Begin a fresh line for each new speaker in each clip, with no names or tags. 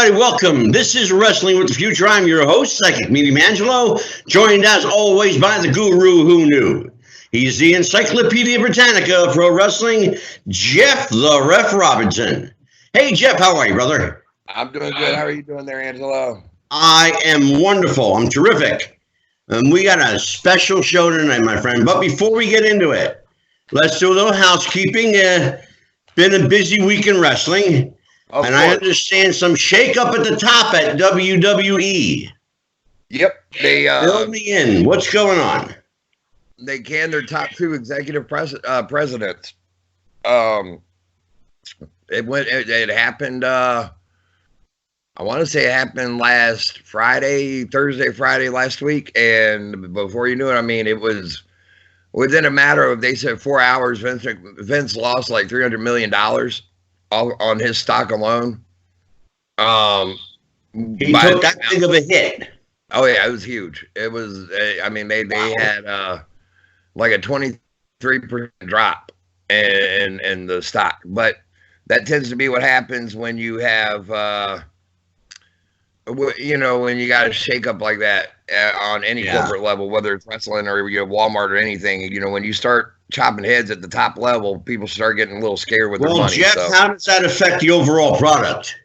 everybody. Welcome. This is Wrestling with the Future. I'm your host, Psychic Meaty Mangelo, joined as always by the guru who knew. He's the Encyclopedia Britannica of pro wrestling, Jeff the Ref Robinson. Hey, Jeff, how are you, brother?
I'm doing good. How are you doing there, Angelo?
I am wonderful. I'm terrific. We got a special show tonight, my friend. But before we get into it, let's do a little housekeeping. Been a busy week in wrestling. And I understand some shake-up at the top at WWE.
Yep. They
fill me in. What's going on?
They canned their top two executive presidents. It happened. I want to say it happened last Thursday, Friday last week, and before you knew it, I mean, it was within a matter of, they said 4 hours. Vince lost like $300 million. On his stock alone.
He took that big of a hit.
Oh yeah, it was huge. It was, I mean, they had like a 23% drop in the stock. But that tends to be what happens when you have, when you got a shake up like that on any corporate level, whether it's wrestling or Walmart or anything. When you start chopping heads at the top level, people start getting a little scared with their money.
Jeff, how does that affect the overall product?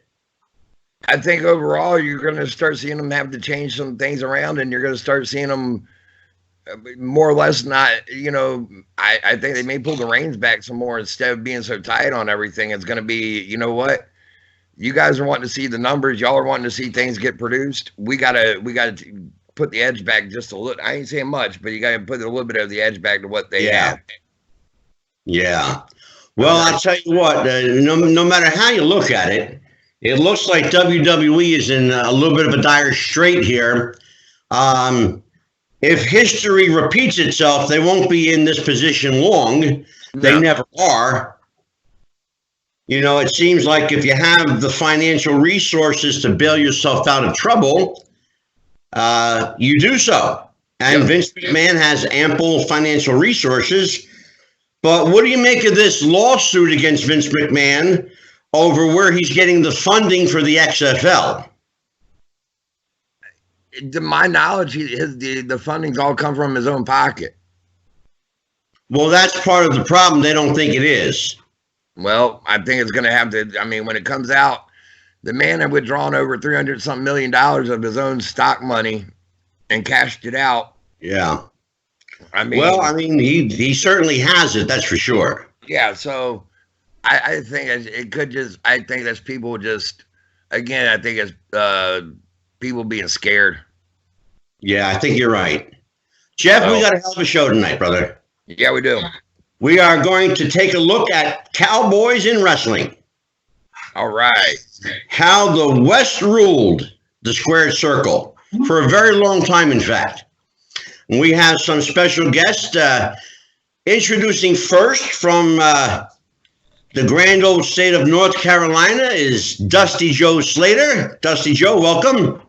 I think overall you're going to start seeing them have to change some things around, and you're going to start seeing them more or less not, I think they may pull the reins back some more instead of being so tight on everything. It's going to be, you know what? You guys are wanting to see the numbers. Y'all are wanting to see things get produced. We gotta put the edge back just a little. I ain't saying much, but you got to put a little bit of the edge back to what they have.
Yeah. Well, I'll tell you what, no matter how you look at it, it looks like WWE is in a little bit of a dire strait here. If history repeats itself, they won't be in this position long. They never are. It seems like if you have the financial resources to bail yourself out of trouble, you do so. And Vince McMahon has ample financial resources. But what do you make of this lawsuit against Vince McMahon over where he's getting the funding for the XFL?
To my knowledge, the funding's all come from his own pocket. Well,
that's part of the problem. They don't think it is.
Well, I think it's going to have to. I mean, when it comes out, the man had withdrawn over $300-something million of his own stock money and cashed it out.
Yeah. He certainly has it. That's for sure.
Yeah. So I think it could just. I think that's people just. Again, I think it's people being scared.
Yeah, I think you're right. Jeff, we got a hell of a show tonight, brother.
Yeah, we do.
We are going to take a look at Cowboys in wrestling.
All right.
How the West ruled the squared circle for a very long time, in fact. We have some special guests. Introducing first from the grand old state of North Carolina is Dusty Joe Slater. Dusty Joe, welcome.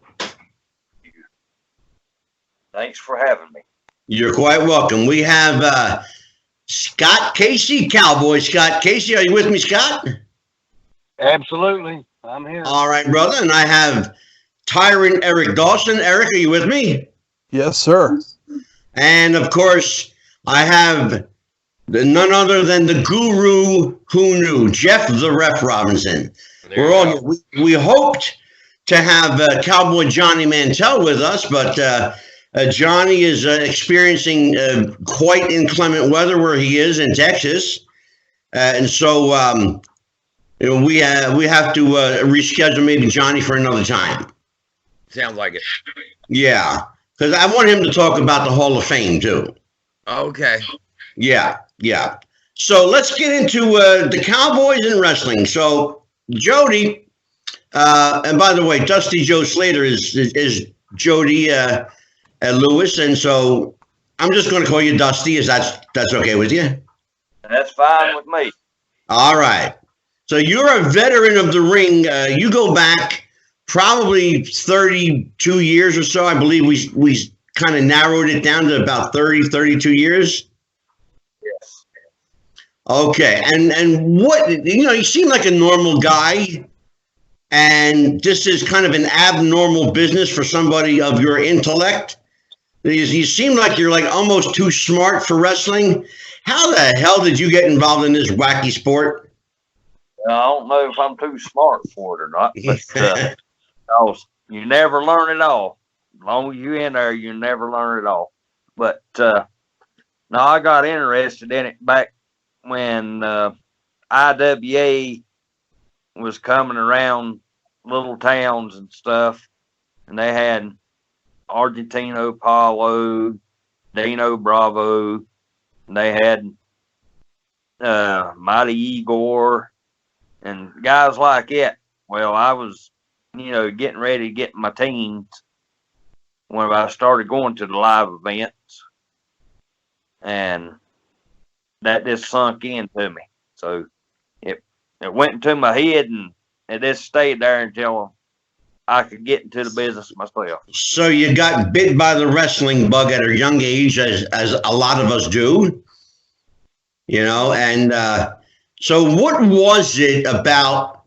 Thanks for having me.
You're quite welcome. We have Scott Casey, Cowboy Scott Casey. Are you with me, Scott?
Absolutely. I'm here.
All right, brother. And I have Tyrant Eric Dawson. Eric, are you with me?
Yes, sir.
And, of course, I have none other than the guru who knew, Jeff the Ref Robinson. We're all here. We hoped to have Cowboy Johnny Mantell with us, but Johnny is experiencing quite inclement weather where he is in Texas, and so we have to reschedule maybe Johnny for another time.
Sounds like it.
Yeah, because I want him to talk about the Hall of Fame too.
Okay.
Yeah. So let's get into the Cowboys in wrestling. So Jody, and by the way, Dusty Joe Slater is Jody Lewis, and so I'm just going to call you Dusty. That's okay with you?
That's fine with me.
All right. So you're a veteran of the ring. You go back probably 32 years or so. I believe we kind of narrowed it down to about 32 years.
Yes.
Okay. And what, you seem like a normal guy. and this is kind of an abnormal business for somebody of your intellect. You seem like you're like almost too smart for wrestling. How the hell did you get involved in this wacky sport?
I don't know if I'm too smart for it or not, but you never learn it all. As long as you're in there, you never learn it all. But no, I got interested in it back when IWA was coming around little towns and stuff, and they had Argentino Paulo, Dino Bravo, and they had Mighty Igor, and guys like that. Well, I was, getting ready to get my teens when I started going to the live events, and that just sunk into me. So it went into my head, and it just stayed there until I could get into the business myself.
So you got bit by the wrestling bug at a young age, as a lot of us do, and so what was it about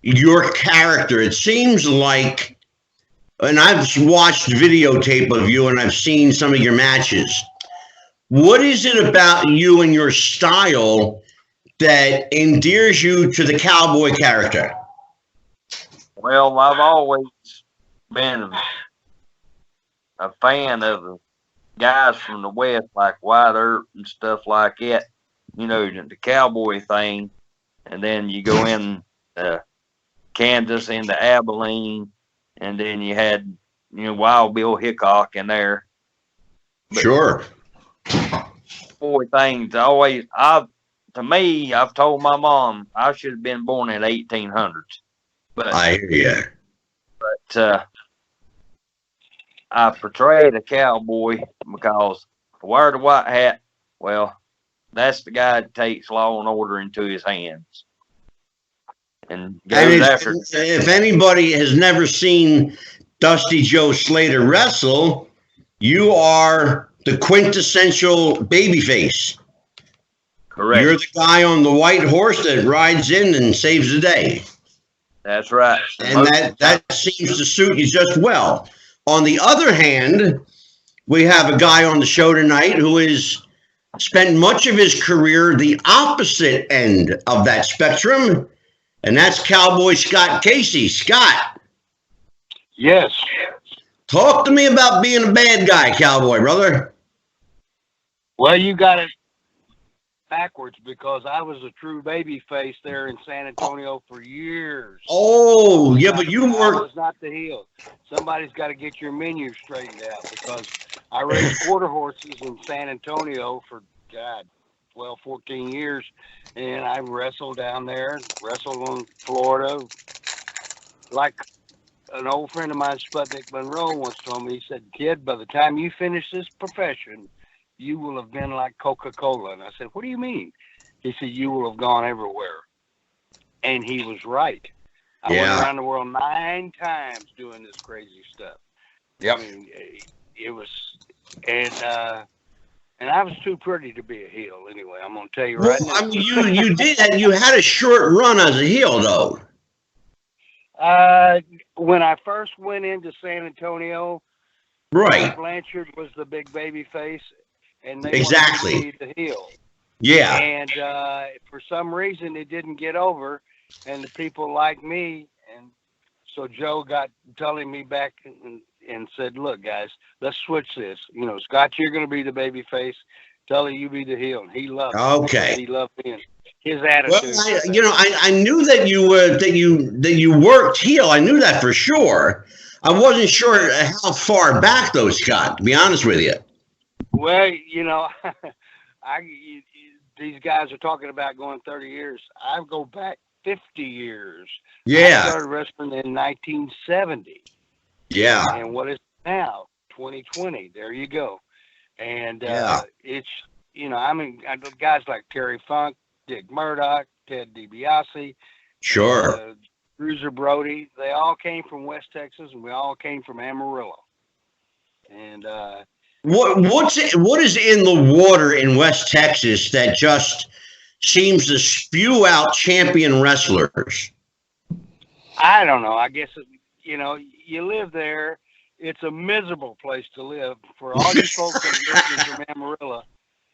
your character? It seems like, and I've watched videotape of you and I've seen some of your matches. What is it about you and your style that endears you to the cowboy character?
Well, I've always been a fan of the guys from the West, like White Earp and stuff like that. The cowboy thing, and then you go in Kansas into Abilene, and then you had Wild Bill Hickok in there. But
sure.
Boy, things always. To me, I've told my mom I should have been born in 1800s. But
I hear you.
But I portrayed a cowboy because if I wear the white hat, well, that's the guy that takes law and order into his hands. And goes after.
If anybody has never seen Dusty Joe Slater wrestle, you are the quintessential babyface.
Correct.
You're the guy on the white horse that rides in and saves the day.
That's right.
And that seems to suit you just well. On the other hand, we have a guy on the show tonight who has spent much of his career the opposite end of that spectrum, and that's Cowboy Scott Casey. Scott.
Yes.
Talk to me about being a bad guy, cowboy, brother.
Well, you got it backwards because I was a true baby face there in San Antonio for years.
Oh, yeah, but you
I
were...
was not the heel. Somebody's got to get your menu straightened out because I raced quarter horses in San Antonio for, 12, 14 years, and I wrestled down there, wrestled in Florida. Like an old friend of mine, Sputnik Monroe, once told me, he said, "Kid, by the time you finish this profession, you will have been like Coca-Cola." And I said, "What do you mean?" He said, "You will have gone everywhere." And he was right. I went around the world 9 times doing this crazy stuff.
Yep.
I mean, it was, and I was too pretty to be a heel anyway. I'm going to tell you right now.
I mean, you had a short run as a heel, though.
When I first went into San Antonio,
Right.
Blanchard was the big baby face, and they
Exactly.
wanted me to be the heel.
Yeah.
And for some reason, it didn't get over, and the people like me. And so Joe got telling me back and said, "Look, guys, let's switch this. Scott, you're going to be the baby face. Tully, you be the heel." And he loved it.
Okay.
He loved me. His attitude.
Well, I knew that you were that you worked heel. I knew that for sure. I wasn't sure how far back though, Scott, to be honest with you.
Well, these guys are talking about going 30 years. I go back 50 years.
Yeah.
I started wrestling in 1970.
Yeah.
And what is it now? 2020. There you go. And it's, guys like Terry Funk, Dick Murdoch, Ted DiBiase.
Sure.
Bruiser Brody. They all came from West Texas, and we all came from Amarillo. And
what is in the water in West Texas that just seems to spew out champion wrestlers?
I don't know. I guess you know, you live there. It's a miserable place to live. For all you folks that are listening from Amarillo,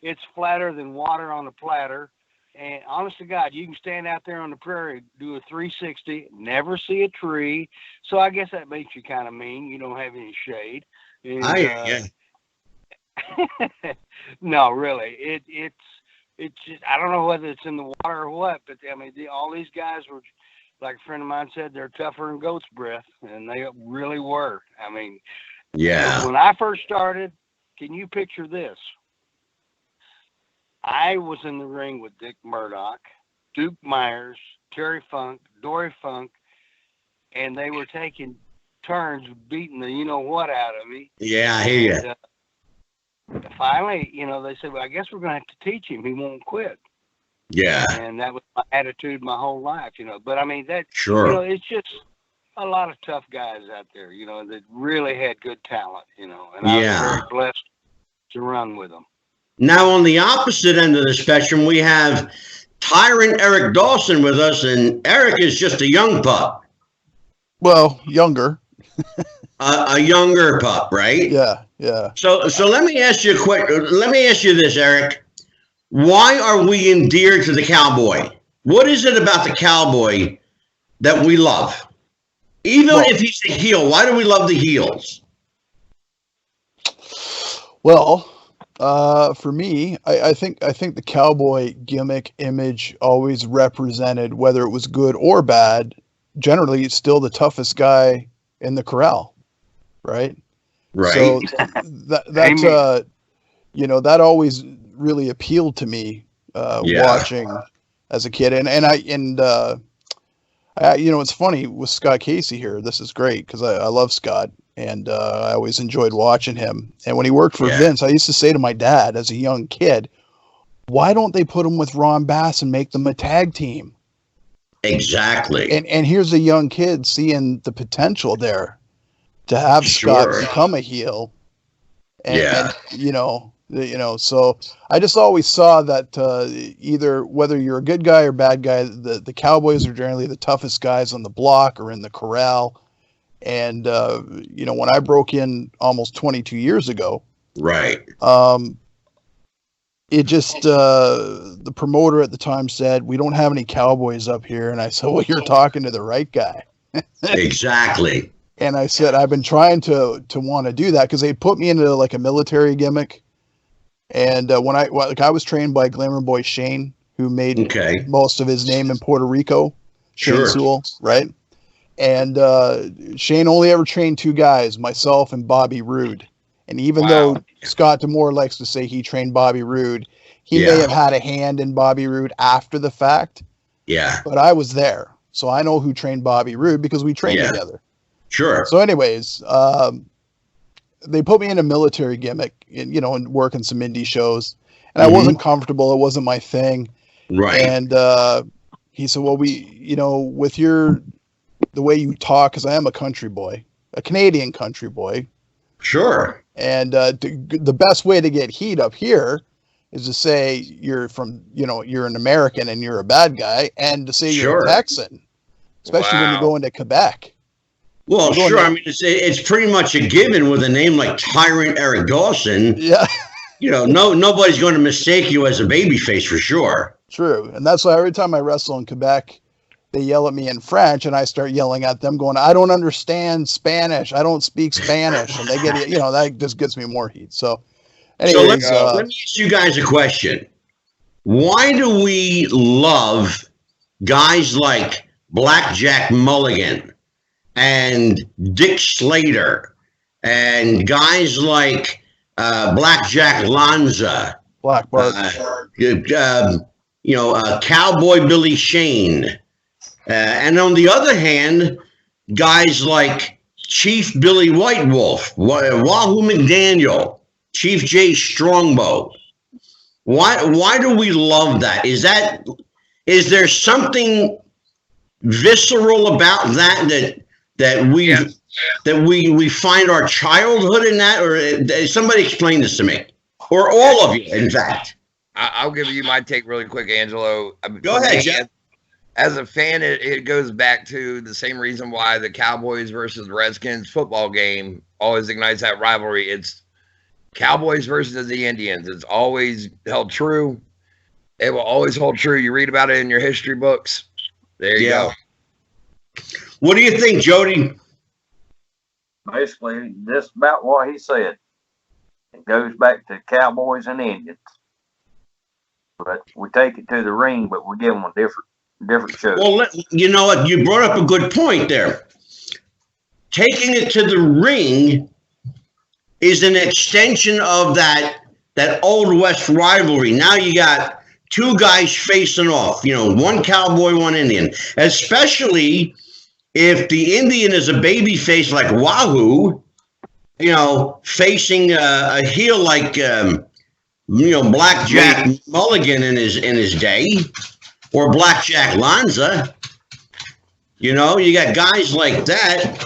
it's flatter than water on a platter. And honest to God, you can stand out there on the prairie, do a 360, never see a tree. So I guess that makes you kind of mean. You don't have any shade. And,
Yeah.
no, really, it's just, I don't know whether it's in the water or what, but I mean, all these guys were, like a friend of mine said, they're tougher than goat's breath, and they really were. I mean,
Yeah.
when I first started, can you picture this? I was in the ring with Dick Murdoch, Duke Myers, Terry Funk, Dory Funk, and they were taking turns beating the you know what out of me.
Yeah, I hear you.
And, finally, you know, they said, well, I guess we're going to have to teach him. He won't quit.
Yeah.
And that was my attitude my whole life, you know. But I mean, that,
Sure.
you know, it's just a lot of tough guys out there, you know, that really had good talent, you know. And I was very blessed to run with them.
Now, on the opposite end of the spectrum, we have Tyrant Eric Dawson with us, and Eric is just a young pup.
Well, younger.
A younger pup, right?
Yeah, yeah.
So let me ask you let me ask you this, Eric. Why are we endeared to the Cowboy? What is it about the Cowboy that we love? Even if he's a heel, why do we love the heels?
Well, for me, I think the Cowboy gimmick image always represented, whether it was good or bad, generally still the toughest guy in the corral, right?
Right.
So that you know, that always really appealed to me watching as a kid, and you know, it's funny with Scott Casey here. This is great because I love Scott. And I always enjoyed watching him. And when he worked for Vince, I used to say to my dad as a young kid, why don't they put him with Ron Bass and make them a tag team?
Exactly.
And here's a young kid seeing the potential there to have Scott become a heel. And you know, so I just always saw that either whether you're a good guy or bad guy, the Cowboys are generally the toughest guys on the block or in the corral. And, you know, when I broke in almost 22 years ago,
right.
It just, the promoter at the time said, we don't have any Cowboys up here. And I said, well, you're talking to the right guy.
Exactly.
And I said, I've been trying to want to do that because they put me into like a military gimmick. And when I was trained by Glamour Boy Shane, who made most of his name in Puerto Rico, Shane Sewell, right? And Shane only ever trained two guys, myself and Bobby Roode. And even though Scott D'Amore likes to say he trained Bobby Roode, he may have had a hand in Bobby Roode after the fact.
Yeah.
But I was there. So I know who trained Bobby Roode because we trained together.
Sure.
So anyways, they put me in a military gimmick, you know, and working some indie shows. And I wasn't comfortable. It wasn't my thing.
Right.
And he said, well, you know, with the way you talk, because I am a country boy, a Canadian country boy.
Sure.
And the best way to get heat up here is to say you're from, you know, you're an American and you're a bad guy, and to say you're a Texan, especially when you go into Quebec.
Well, sure. I mean, it's pretty much a given with a name like Tyrant Eric Dawson.
Yeah.
You know, nobody's going to mistake you as a babyface for sure.
True. And that's why every time I wrestle in Quebec, they yell at me in French, and I start yelling at them, going, I don't understand Spanish. I don't speak Spanish. And they get, you know, that just gets me more heat. So, anyways,
let me ask you guys a question. Why do we love guys like Blackjack Mulligan and Dick Slater and guys like Blackjack Lanza,
Black Bart,
you know, Cowboy Billy Shane? And on the other hand, guys like Chief Billy White Wolf, Wahoo McDaniel, Chief Jay Strongbow. Why do we love that? Is there something visceral about that we find our childhood in that, or somebody explain this to me, or all of you, in fact?
I'll give you my take really quick, Angelo.
Go ahead, Jeff.
as a fan, it goes back to the same reason why the Cowboys versus the Redskins football game always ignites that rivalry. It's Cowboys versus the Indians. It's always held true. It will always hold true. You read about it in your history books. There you go.
What do you think, Jody?
Basically, just about what he said. It goes back to Cowboys and Indians. But we take it to the ring, but we give them a different show.
Well, you know what? You brought up a good point there. Taking it to the ring is an extension of that Old West rivalry. Now you got two guys facing off, one cowboy, one Indian, especially if the Indian is a baby face like Wahoo, facing a heel like, Blackjack Mulligan in his day, or Blackjack Lanza. You got guys like that,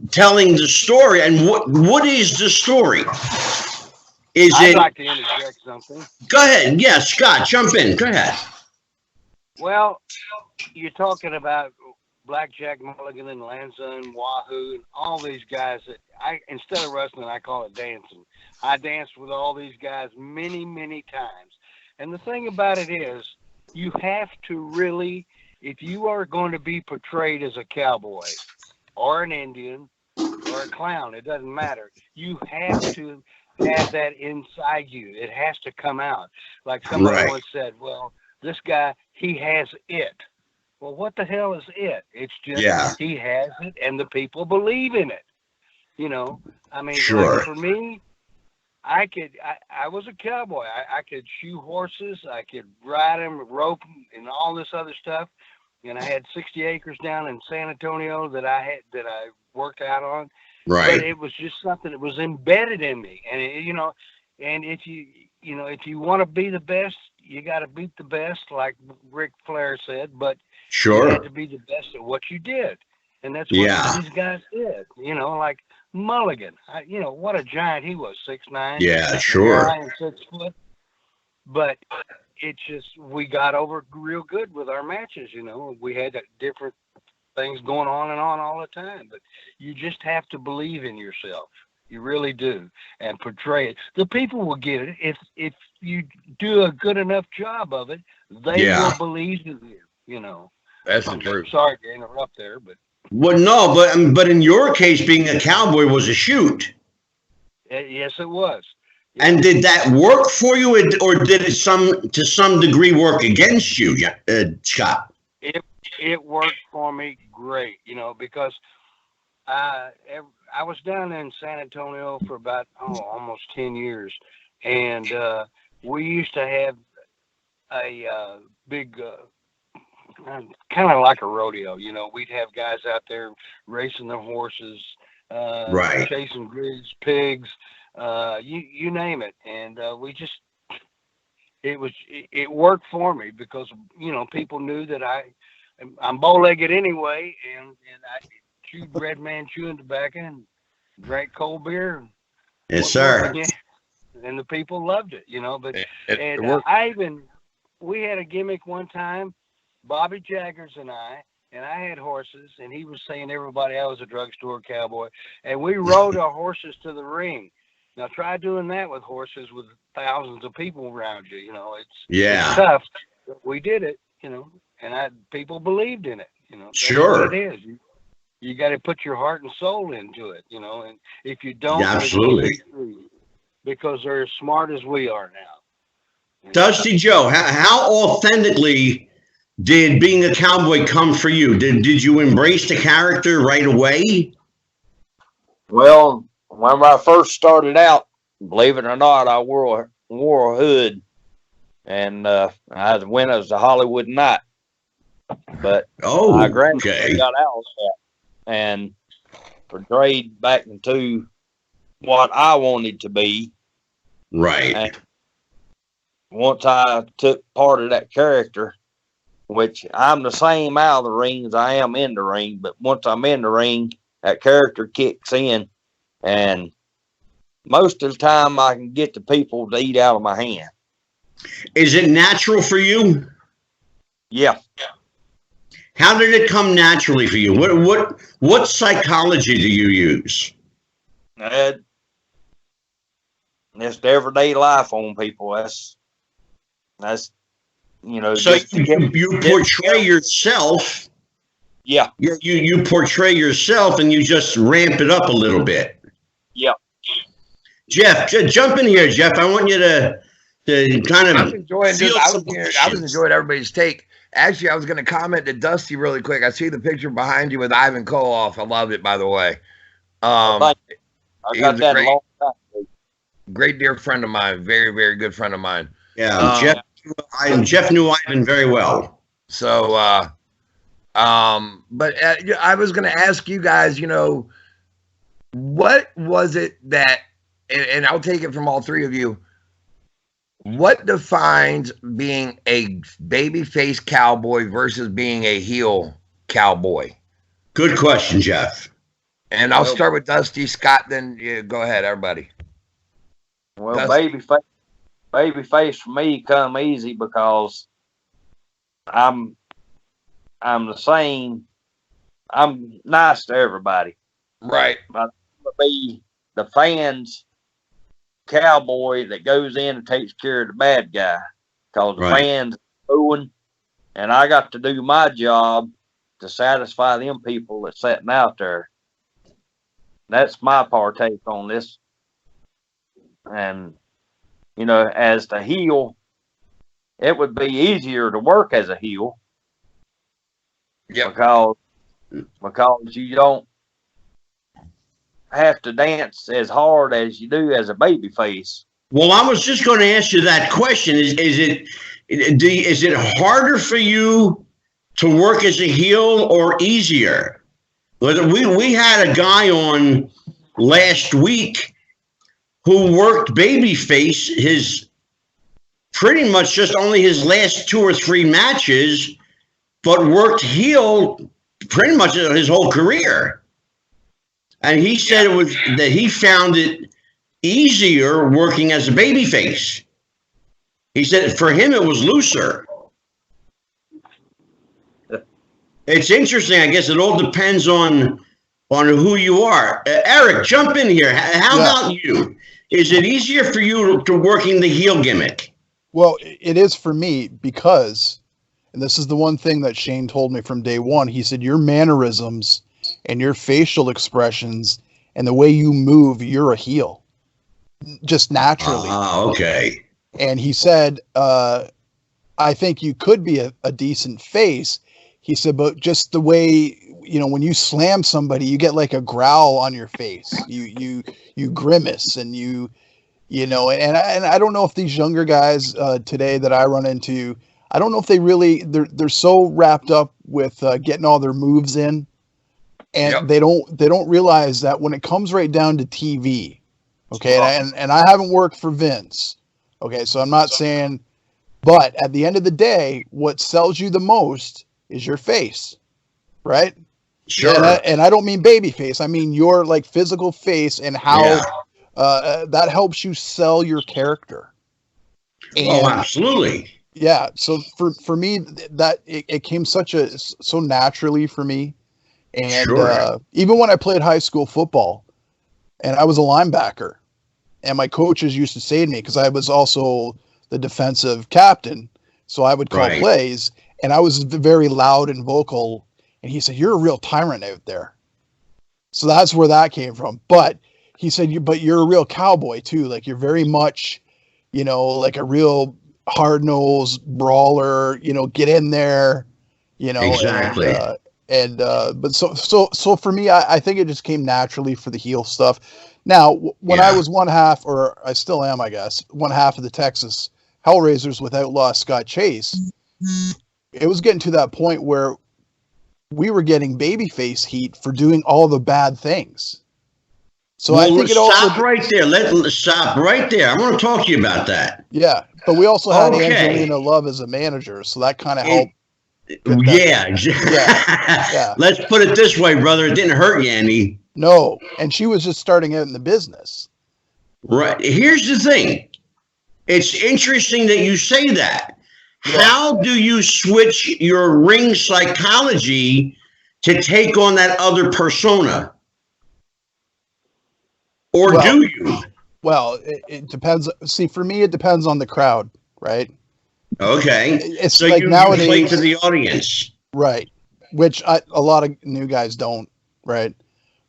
telling the story. And what is the story?
I'd like to interject something.
Go ahead. Yeah, Scott, jump in. Go ahead.
Well, you're talking about Blackjack Mulligan and Lanza and Wahoo and all these guys that instead of wrestling, I call it dancing. I danced with all these guys many, many times. And the thing about it is, you have to really, if you are going to be portrayed as a cowboy or an Indian or a clown, it doesn't matter. You have to have that inside you. It has to come out. Like somebody once said, well, this guy, he has it. Well, what the hell is it? It's just he has it and the people believe in it. I mean, like for me, I was a cowboy. I could shoe horses. I could ride them, rope them, and all this other stuff. And I had 60 acres down in San Antonio that I worked out on.
Right.
But it was just something that was embedded in me. And and if you want to be the best, you got to beat the best, like Ric Flair said. But you had to be the best at what you did, and that's what these guys did. Like Mulligan. What a giant he was, 6'9".
Yeah, sure.
6 foot. But it's just we got over real good with our matches. We had different things going on and on all the time, but you just have to believe in yourself. You really do, and portray it. The people will get it if you do a good enough job of it. They will believe in you.
That's the truth.
Sorry to interrupt there, but
no, but in your case, being a cowboy was a shoot.
Yes, it was.
And did that work for you, or did it to some degree work against you, Scott?
It worked for me great, because I was down in San Antonio for about almost 10 years, and we used to have a big, kind of like a rodeo. We'd have guys out there racing their horses, chasing grids, pigs, you name it, and it worked for me because people knew that I'm bow-legged anyway, and I chewed Red Man chewing tobacco and drank cold beer.
Yes, sir.
And the people loved it, But we had a gimmick one time, Bobby Jaggers and I had horses, and he was saying everybody I was a drugstore cowboy, and we rode our horses to the ring. Now try doing that with horses with thousands of people around you. It's tough. But we did it, and people believed in it. That's what it is. You got to put your heart and soul into it, and if you don't,
absolutely,
because they're as smart as we are now.
Dusty Joe, how authentically did being a cowboy come for you? Did you embrace the character right away?
Well, when I first started out, believe it or not, I wore a hood, and I went as a Hollywood Knight. But my grandson got out of that and portrayed back into what I wanted to be.
Right.
And once I took part of that character, which I'm the same out of the ring as I am in the ring, but once I'm in the ring, that character kicks in, and most of the time I can get the people to eat out of my hand.
Is it natural for you?
Yeah.
How did it come naturally for you? What psychology do you use?
Just everyday life on people. That's
So you portray yourself.
Yeah.
You portray yourself and you just ramp it up a little bit.
Yeah.
Jeff, jump in here, Jeff. I want you to kind of.
I was enjoying everybody's take. Actually, I was going to comment to Dusty really quick. I see the picture behind you with Ivan Koloff. I loved it, by the way.
I got that long time.
Great dear friend of mine. Very, very good friend of mine.
Yeah, Jeff knew Ivan very well.
So, but I was going to ask you guys, what was it that, and I'll take it from all three of you, what defines being a babyface cowboy versus being a heel cowboy?
Good question, Jeff.
And I'll start with Dusty. Scott, then go ahead, everybody.
Well, babyface for me come easy because I'm the same. I'm nice to everybody.
Right.
I'm gonna be the fans cowboy that goes in and takes care of the bad guy because the fans are booing, and I got to do my job to satisfy them people that's sitting out there. That's my partake on this. And as the heel, it would be easier to work as a heel.
Yeah.
Because you don't have to dance as hard as you do as a baby face.
Well, I was just going to ask you that question. Is it harder for you to work as a heel or easier? We had a guy on last week who worked babyface his pretty much just only his last 2 or 3 matches, but worked heel pretty much his whole career. And he said it was that he found it easier working as a babyface. He said for him it was looser. It's interesting. I guess it all depends on who you are. Eric, jump in here. How about you? Is it easier for you to working the heel gimmick?
Well, it is for me because, and this is the one thing that Shane told me from day one. He said your mannerisms and your facial expressions and the way you move, you're a heel, just naturally.
Okay.
And he said, I think you could be a decent face. He said, but just the way, when you slam somebody, you get like a growl on your face. You grimace and and I don't know if these younger guys today that I run into, I don't know if they really, they're so wrapped up with getting all their moves in. And they don't realize that when it comes right down to TV, okay, and I haven't worked for Vince, okay, so I'm not saying, but at the end of the day, what sells you the most is your face, right?
Sure.
And I don't mean baby face, I mean your like physical face and how that helps you sell your character. And,
absolutely.
Yeah, so for me, that it came so naturally for me. And even when I played high school football and I was a linebacker and my coaches used to say to me, because I was also the defensive captain, so I would call plays and I was very loud and vocal. And he said, you're a real tyrant out there. So that's where that came from. But he said, but you're a real cowboy too. Like you're very much, like a real hard-nosed brawler, get in there,
Exactly.
But so for me, I think it just came naturally for the heel stuff. Now, when I was one half, or I still am, I guess, one half of the Texas Hellraisers with Outlaw Scott Chase, it was getting to that point where we were getting babyface heat for doing all the bad things. So I think it also
stop right there. Let's stop right there. I want to talk to you about that.
Yeah, but we also had Angelina Love as a manager, so that kind of helped.
Yeah. Let's put it this way, brother. It didn't hurt you any.
No, and she was just starting out in the business.
Right. Here's the thing. It's interesting that you say that How do you switch your ring psychology to take on that other persona? Or do you?
Well, it depends. See, for me, it depends on the crowd, right?
Okay.
It's
so
like
you
nowadays,
play to the audience.
Right. Which a lot of new guys don't, right?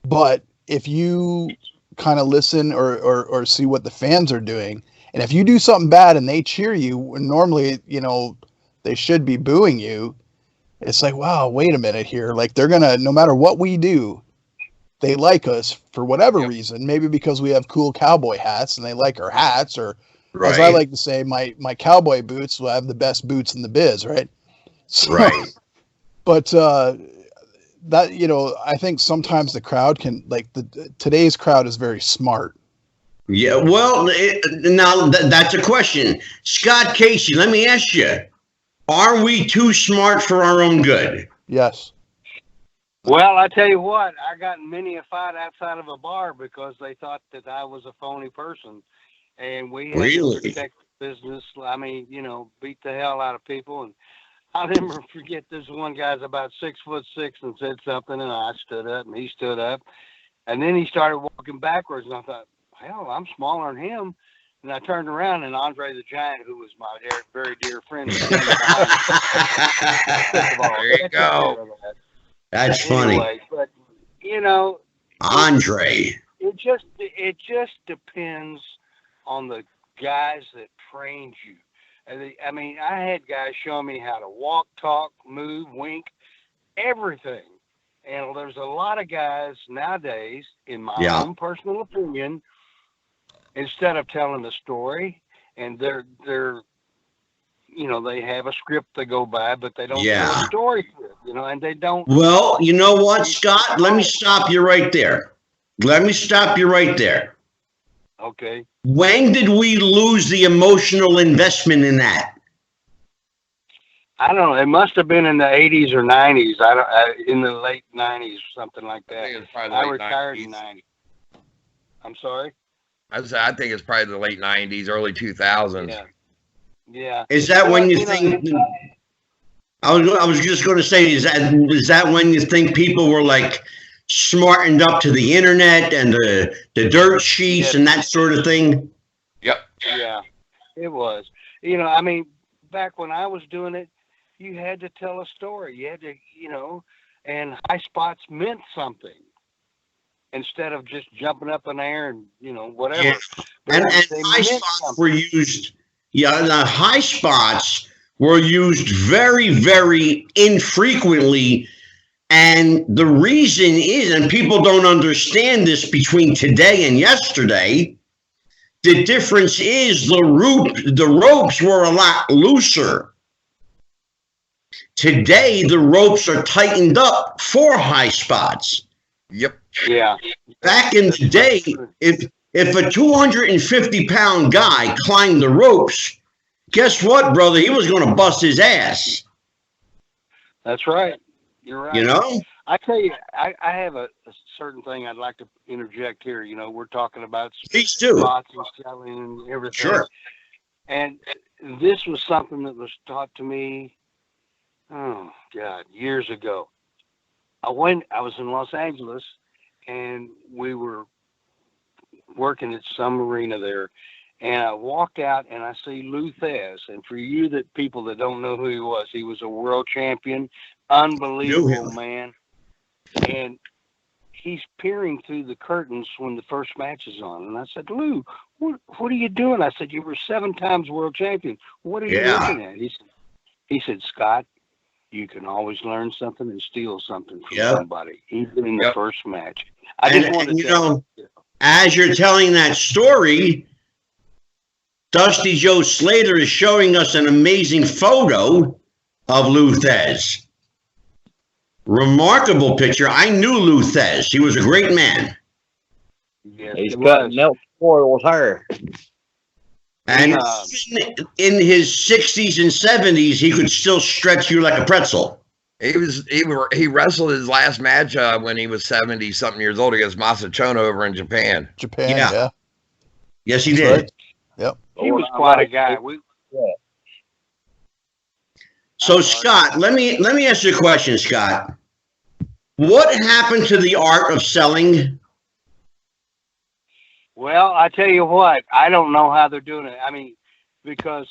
But if you kind of listen or see what the fans are doing, and if you do something bad and they cheer you, normally, they should be booing you. It's like, wow, wait a minute here. Like, they're going to, no matter what we do, they like us for whatever reason. Maybe because we have cool cowboy hats and they like our hats, or as I like to say, my cowboy boots will have the best boots in the biz, right? So,
right.
But that, I think sometimes the crowd can, like, today's crowd is very smart.
Yeah, well, now that's a question. Scott Casey, let me ask you, are we too smart for our own good?
Yes.
Well, I tell you what, I got in many a fight outside of a bar because they thought that I was a phony person. And we had to protect the business. I mean, beat the hell out of people. And I'll never forget this one guy's about 6'6" and said something, and I stood up and he stood up. And then he started walking backwards, and I thought, hell, I'm smaller than him. And I turned around, and Andre the Giant, who was my very dear friend, was
there you go.
That's funny.
But
Andre.
It just depends on the guys that trained you. I mean, I had guys showing me how to walk, talk, move, wink, everything. And there's a lot of guys nowadays, in my own personal opinion, instead of telling the story, and they're they have a script they go by, but they don't tell a story to it, and they don't.
Well, you know what, Scott? Let me stop you right there.
Okay.
When did we lose the emotional investment in that?
I don't know. It must have been in the 80s or 90s. In the late 90s, something like that. I retired in 90. I'm sorry?
I think it's probably the late 90s, early 2000s.
Yeah.
Is that when you think... I was just going to say, is that when you think people were like smartened up to the internet and the dirt sheets and that sort of thing?
Yep.
Yeah, it was. I mean, back when I was doing it, you had to tell a story. You had to, and high spots meant something instead of just jumping up in the air and, whatever.
Yeah. And high spots were used. Yeah, the high spots were used very, very infrequently. And the reason is, and people don't understand this between today and yesterday, the difference is the ropes were a lot looser. Today, the ropes are tightened up for high spots.
Yep.
Yeah.
Back in the day, if a 250-pound guy climbed the ropes, guess what, brother? He was going to bust his ass.
That's right. You're right. I tell you, I have a certain thing I'd like to interject here. We're talking about spots and selling and everything.
Sure.
And this was something that was taught to me, oh, God, years ago. I was in Los Angeles, and we were working at some arena there. And I walked out and I see Lou Thez. And for people that don't know who he was a world champion, unbelievable man. And he's peering through the curtains when the first match is on. And I said, Lou, what are you doing? I said, you were 7 times world champion. What are you looking at? He said, Scott, you can always learn something and steal something from somebody, even in the first match. I just wanted to tell you.
As you're telling that story, Dusty Joe Slater is showing us an amazing photo of Lou Thez. Remarkable picture. I knew Lou Thez. He was a great man.
Yes,
he's cutting Nelson Royal's hair.
And in his 60s and 70s, he could still stretch you like a pretzel.
He wrestled his last match when he was 70-something years old against Masachono over in Japan.
Yeah.
Yes, he did.
Right. Yep.
He was quite a guy.
So Scott, let me ask you a question, Scott. What happened to the art of selling?
Well, I tell you what, I don't know how they're doing it. I mean, because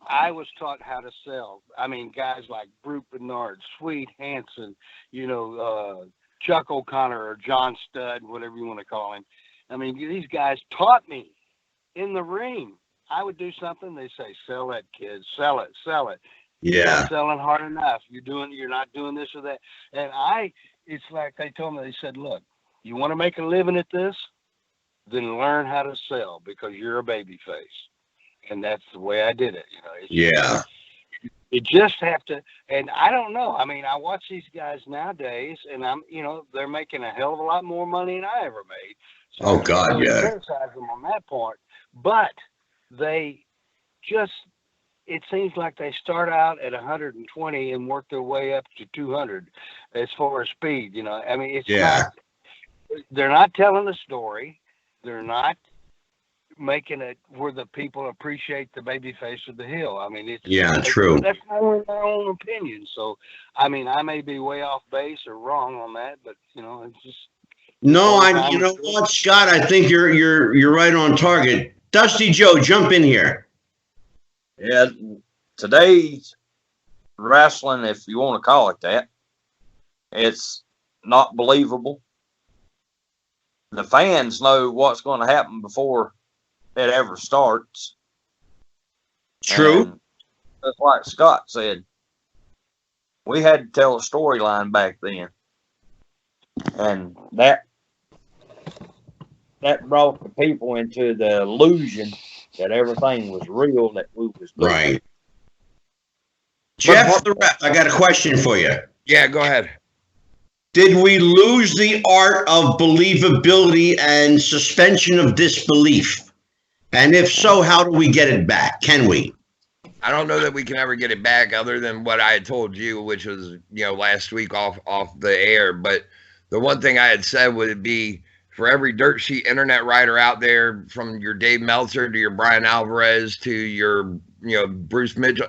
I was taught how to sell. I mean, guys like Brute Bernard, Sweet Hansen, Chuck O'Connor or John Studd, whatever you want to call him. I mean, these guys taught me in the ring. I would do something. They say, "Sell that, kid. Sell it. Sell it.
Yeah.
You're not selling hard enough. You're not doing this or that." And it's like they told me. They said, "Look, you want to make a living at this? Then learn how to sell because you're a baby face." And that's the way I did it. You just have to, and I don't know. I mean, I watch these guys nowadays, and they're making a hell of a lot more money than I ever made. So
oh God,
really
yeah.
Criticize them on that point, but they just. It seems like they start out at 120 and work their way up to 200 as far as speed. I mean, it's not. They're not telling the story. They're not making it where the people appreciate the baby face of the heel. I mean,
true.
That's my own opinion. So, I mean, I may be way off base or wrong on that, but it's just.
No, you know what, Scott? I think you're right on target. Dusty Joe, jump in here.
Yeah, today's wrestling, if you want to call it that, it's not believable. The fans know what's going to happen before it ever starts.
True.
And just like Scott said, we had to tell a storyline back then. And that brought the people into the illusion that everything was real, that we was good.
Right. Jeff the Ref, I got a question for you.
Yeah, go ahead.
Did we lose the art of believability and suspension of disbelief? And if so, how do we get it back? Can we?
I don't know that we can ever get it back other than what I had told you, which was, last week off the air. But the one thing I had said would be for every dirt sheet internet writer out there, from your Dave Meltzer to your Brian Alvarez to your, Bruce Mitchell,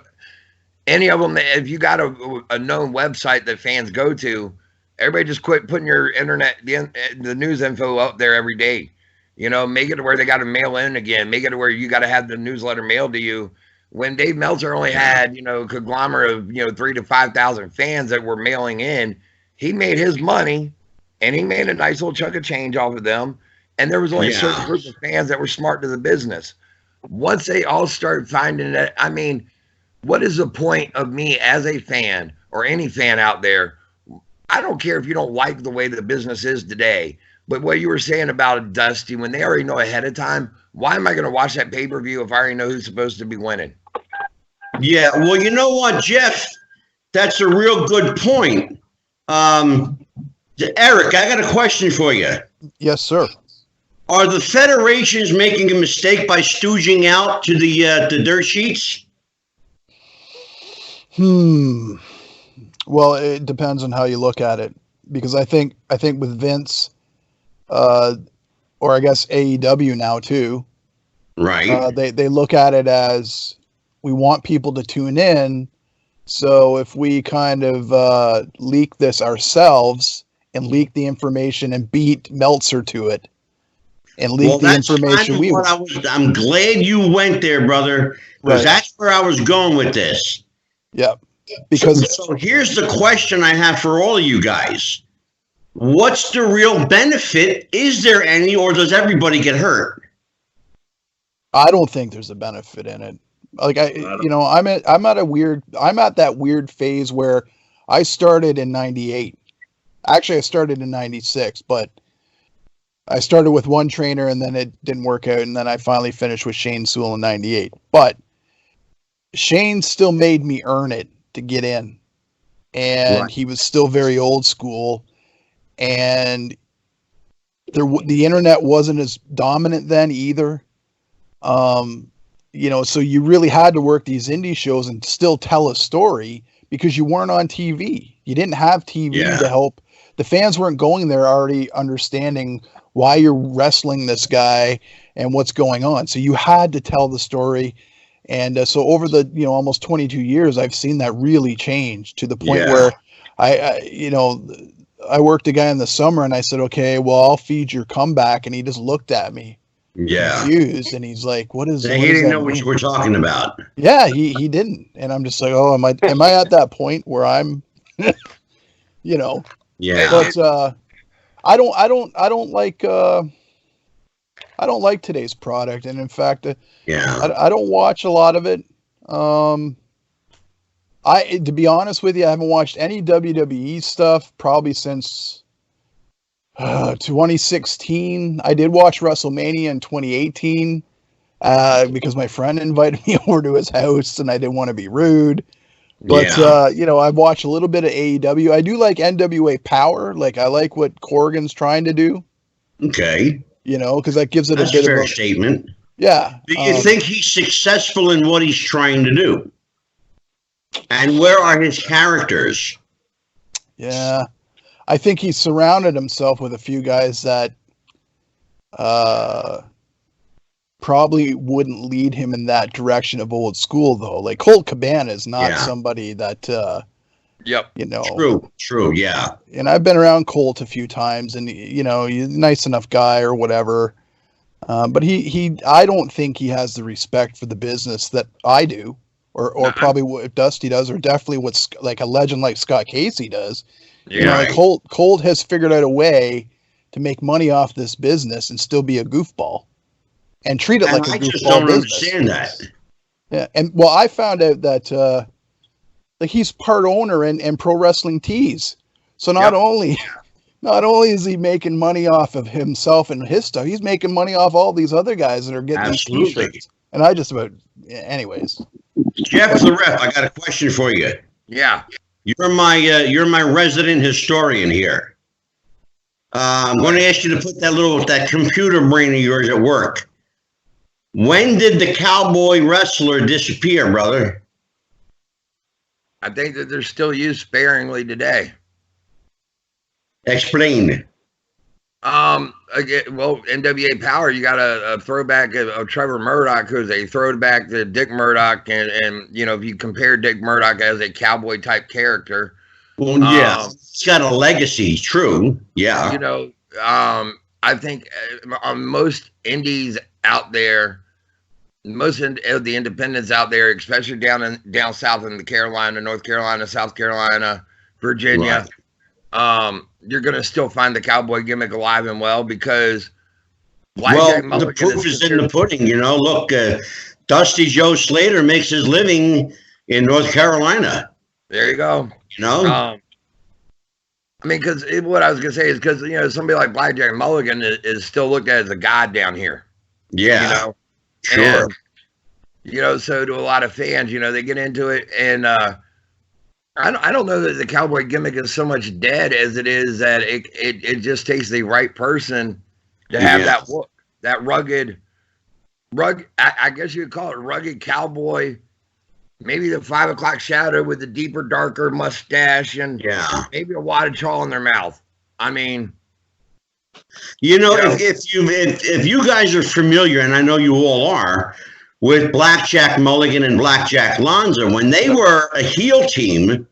any of them, if you got a known website that fans go to, everybody just quit putting your internet, the news info up there every day. Make it to where they got to mail in again. Make it to where you got to have the newsletter mailed to you. When Dave Meltzer only had, a conglomerate of, 3,000 to 5,000 fans that were mailing in, he made his money and he made a nice little chunk of change off of them. And there was only a certain group of fans that were smart to the business. Once they all started finding that, I mean, what is the point of me as a fan or any fan out there? I don't care if you don't like the way the business is today, but what you were saying about Dusty, when they already know ahead of time, why am I going to watch that pay-per-view if I already know who's supposed to be winning?
Yeah, well, you know what, Jeff? That's a real good point. Eric, I got a question for you.
Yes, sir.
Are the federations making a mistake by stooging out to the dirt sheets?
Well, it depends on how you look at it, because I think with Vince, or I guess AEW now too,
right?
They look at it as, we want people to tune in, so if we kind of leak this ourselves and leak the information and beat Meltzer to it and leak the information we want.
I'm glad you went there, brother, because that's where I was going with this.
Yep. Because
so here's the question I have for all of you guys. What's the real benefit? Is there any, or does everybody get hurt?
I don't think there's a benefit in it. Like I'm at that weird phase where I started in 98. Actually, I started in 96, but I started with one trainer and then it didn't work out. And then I finally finished with Shane Sewell in 98. But Shane still made me earn it to get in. And he was still very old school. And the internet wasn't as dominant then either. So you really had to work these indie shows and still tell a story because you weren't on TV. You didn't have TV to help. The fans weren't going there already understanding why you're wrestling this guy and what's going on. So you had to tell the story. And so over the almost 22 years, I've seen that really change to the point where I worked a guy in the summer and I said, okay, well, I'll feed your comeback. And he just looked at me confused. And he's like, what is,
he didn't know what you were talking about.
Yeah, he didn't. And I'm just like, oh, am I at that point where I'm, But I don't like today's product. And in fact, I don't watch a lot of it. To be honest with you, I haven't watched any WWE stuff probably since 2016. I did watch WrestleMania in 2018 because my friend invited me over to his house and I didn't want to be rude. But, I've watched a little bit of AEW. I do like NWA Power. Like, I like what Corgan's trying to do.
Okay.
Because that gives it
That's
a bit
a fair
of a
statement.
Yeah.
Do you think he's successful in what he's trying to do? And where are his characters?
Yeah. I think he's surrounded himself with a few guys that probably wouldn't lead him in that direction of old school, though. Like Colt Cabana is not somebody that,
True, yeah.
And I've been around Colt a few times, and he's a nice enough guy or whatever. But I don't think he has the respect for the business that I do, or probably what Dusty does, or definitely what's like a legend like Scott Casey does.
Yeah,
Colt has figured out a way to make money off this business and still be a goofball, and treat it like a goofball business. I just don't
understand that.
Yeah, and I found out that like he's part owner in Pro Wrestling Tees, so not only is he making money off of himself and his stuff, he's making money off all these other guys that are getting these t-shirts. And anyways.
Jeff the Ref, I got a question for you.
Yeah.
You're my resident historian here. I'm going to ask you to put that computer brain of yours at work. When did the cowboy wrestler disappear, brother?
I think that they're still used sparingly today.
Explain.
Again, well, NWA Power, you got a throwback of Trevor Murdoch, who's a throwback to Dick Murdoch, and if you compare Dick Murdoch as a cowboy type character,
well, yeah, it's got a legacy. True, yeah.
I think on most indies out there, most of the independents out there, especially down south in the Carolina, North Carolina, South Carolina, Virginia. Right. You're going to still find the cowboy gimmick alive and well because
the proof is in the pudding. Look, Dusty Joe Slater makes his living in North Carolina.
There you go. Because what I was going to say is because, somebody like Blackjack Mulligan is still looked at as a god down here.
Yeah. Sure.
And, so to a lot of fans, they get into it and, I don't know that the cowboy gimmick is so much dead as it is that it just takes the right person to have that look, that rugged, I guess you could call it rugged cowboy, maybe the 5 o'clock shadow with the deeper, darker mustache and maybe a wad of chaw in their mouth. I mean,
if you guys are familiar, and I know you all are, with Blackjack Mulligan and Blackjack Lanza, when they were a heel team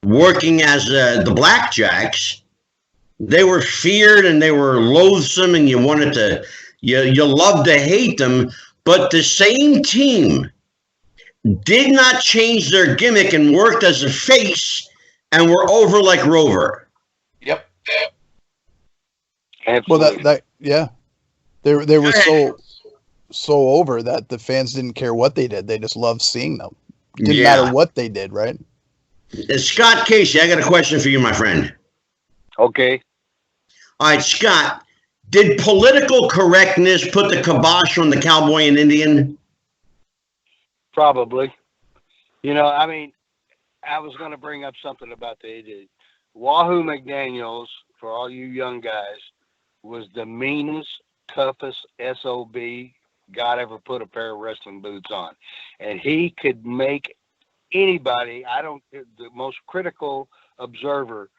working as the Blackjacks, they were feared and they were loathsome, and you loved to hate them. But the same team did not change their gimmick and worked as a face and were over like Rover.
Yep.
Absolutely.
Well, they were so over that the fans didn't care what they did. They just loved seeing them. It didn't matter what they did, right?
Scott Casey, I got a question for you, my friend.
Okay.
All right, Scott, did political correctness put the kibosh on the cowboy and Indian?
Probably. I was going to bring up something about the Wahoo McDaniels, for all you young guys, was the meanest, toughest SOB God ever put a pair of wrestling boots on. And he could make anybody, the most critical observer,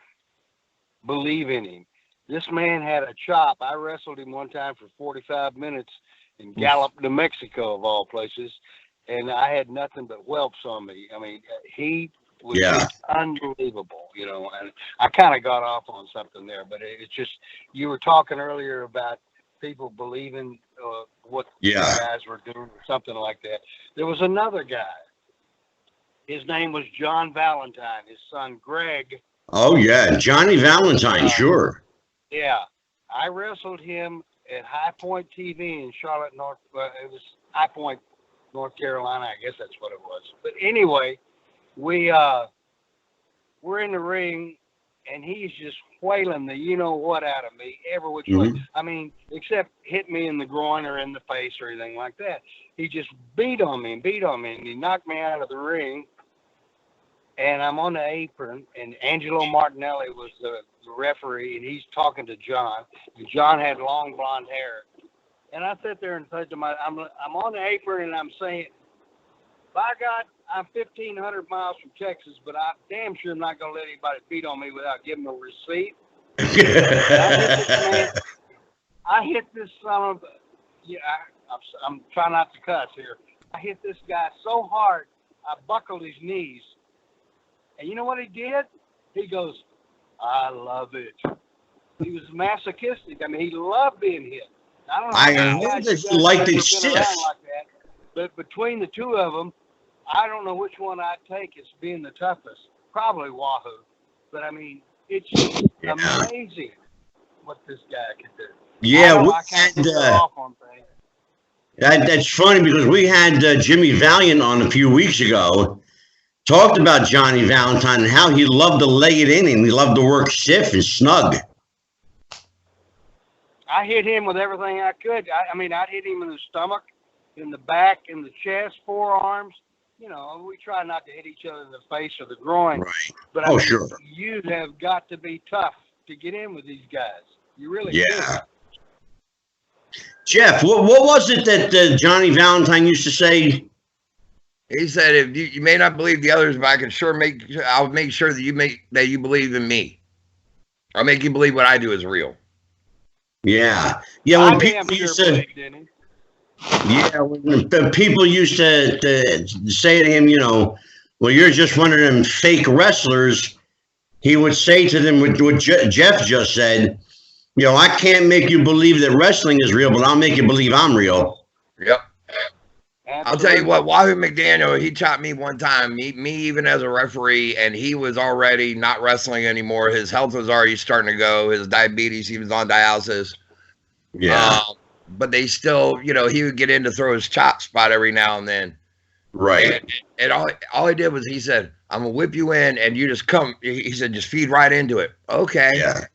believe in him. This man had a chop. I wrestled him one time for 45 minutes in Gallup, New Mexico, of all places. and I had nothing but whelps on me. I mean, he was just unbelievable, you know. And I kind of got off on something there, but it's just, you were talking earlier about people believing what the guys were doing or something like that. There was another guy. His name was John Valentine. His son Greg.
Oh yeah, Johnny Valentine, sure.
Yeah, I wrestled him at High Point TV in Charlotte, it was High Point, North Carolina. I guess that's what it was. But anyway, we're in the ring, and he's just wailing the you-know-what out of me every which way. I mean, except hit me in the groin or in the face or anything like that. He just beat on me, and he knocked me out of the ring. And I'm on the apron, and Angelo Martinelli was the referee, and he's talking to John. And John had long blonde hair. And I sit there and said to I'm on the apron, and I'm saying, by God, I'm 1,500 miles from Texas, but I damn sure am not going to let anybody beat on me without giving a receipt. I hit this son of I'm trying not to cuss here. I hit this guy so hard, I buckled his knees. And you know what he did? He goes, I love it. He was masochistic. I mean, he loved being hit. I don't know.
I heard that you liked it stiff.
Like that, but between the two of them, I don't know which one I'd take as being the toughest. Probably Wahoo. But I mean, it's just amazing what this guy can do.
Yeah, that's funny because we had Jimmy Valiant on a few weeks ago. Talked about Johnny Valentine and how he loved to lay it in and he loved to work stiff and snug.
I hit him with everything I could. I mean, I'd hit him in the stomach, in the back, in the chest, forearms. You know, we try not to hit each other in the face or the groin.
Right.
But sure. You have got to be tough to get in with these guys. You really do.
Jeff, what was it that Johnny Valentine used to say?
He said, "If you may not believe the others, but I'll make sure that you believe in me. I'll make you believe what I do is real."
Yeah. When people used to, when people used to say to him, you know, well, you're just one of them fake wrestlers. He would say to them what Jeff just said. You know, I can't make you believe that wrestling is real, but I'll make you believe I'm real.
Yep. I'll tell you what, Wahoo McDaniel, he taught me one time, me even as a referee, and he was already not wrestling anymore. His health was already starting to go. His diabetes, he was on dialysis.
Yeah.
But they still, you know, he would get in to throw his chop spot every now and then.
Right.
And all he did was he said, I'm going to whip you in and you just come. He said, just feed right into it. Okay.
Yeah.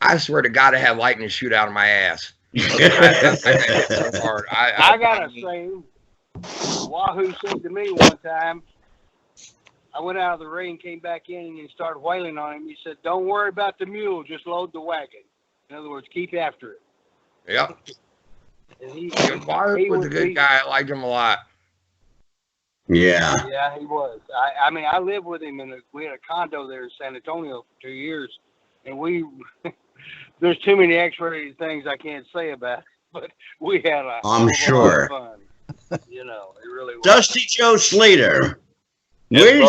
I swear to God, I had lightning shoot out of my ass. I
got to say, Wahoo said to me one time, I went out of the ring, came back in, and he started wailing on him. He said, don't worry about the mule, just load the wagon. In other words, keep after it.
Yep. Wahoo was a good guy. I liked him a lot.
Yeah.
Yeah, he was. I mean, I lived with him, and we had a condo there in San Antonio for 2 years, and there's too many X-rated things I can't say about it, but we had a
I'm sure.
lot of fun. You know, it really was.
Dusty Joe Slater. Where did you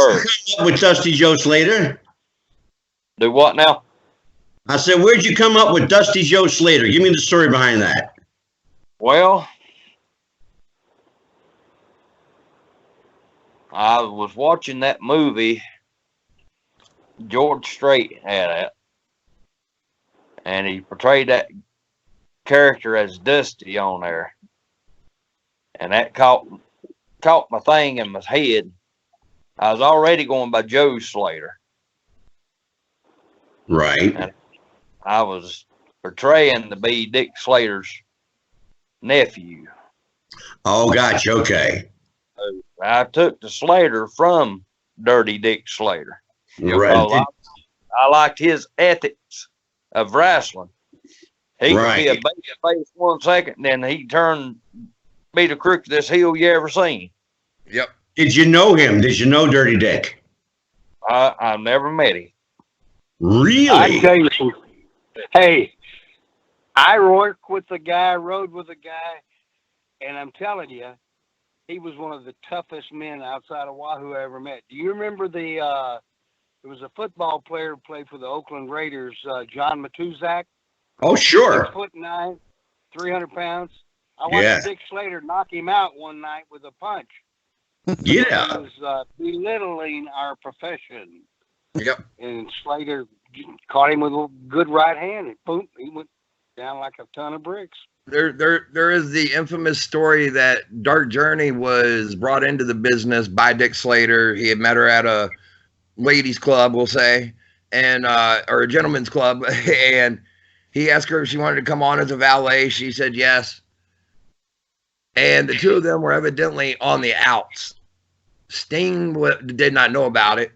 come up with Dusty Joe Slater?
Do what now?
I said, where'd you come up with Dusty Joe Slater? Give me the story behind that.
Well, I was watching that movie George Strait had it, and he portrayed that character as Dusty on there, and that caught my thing in my head. I was already going by Joe Slater.
Right.
And I was portraying to be Dick Slater's nephew.
Oh, gotcha. Okay.
So I took the Slater from Dirty Dick Slater.
Right.
I liked his ethics of wrestling. He could be a baby face 1 second, and then he'd be the crookedest heel you ever seen.
Yep.
Did you know him? Did you know Dirty Dick?
I've never met him.
Really?
I tell you something. Hey, I worked with the guy, rode with the guy, and I'm telling you, he was one of the toughest men outside of Wahoo I ever met. Do you remember there was a football player who played for the Oakland Raiders, John Matuzak?
Oh, sure.
6'9", 300 pounds. I watched Dick Slater knock him out one night with a punch.
Yeah.
He was belittling our profession.
Yep.
And Slater caught him with a good right hand, and boom, he went down like a ton of bricks.
There is the infamous story that Dark Journey was brought into the business by Dick Slater. He had met her at a ladies' club, we'll say, and or a gentleman's club, and he asked her if she wanted to come on as a valet. She said yes. And the two of them were evidently on the outs. Sting did not know about it.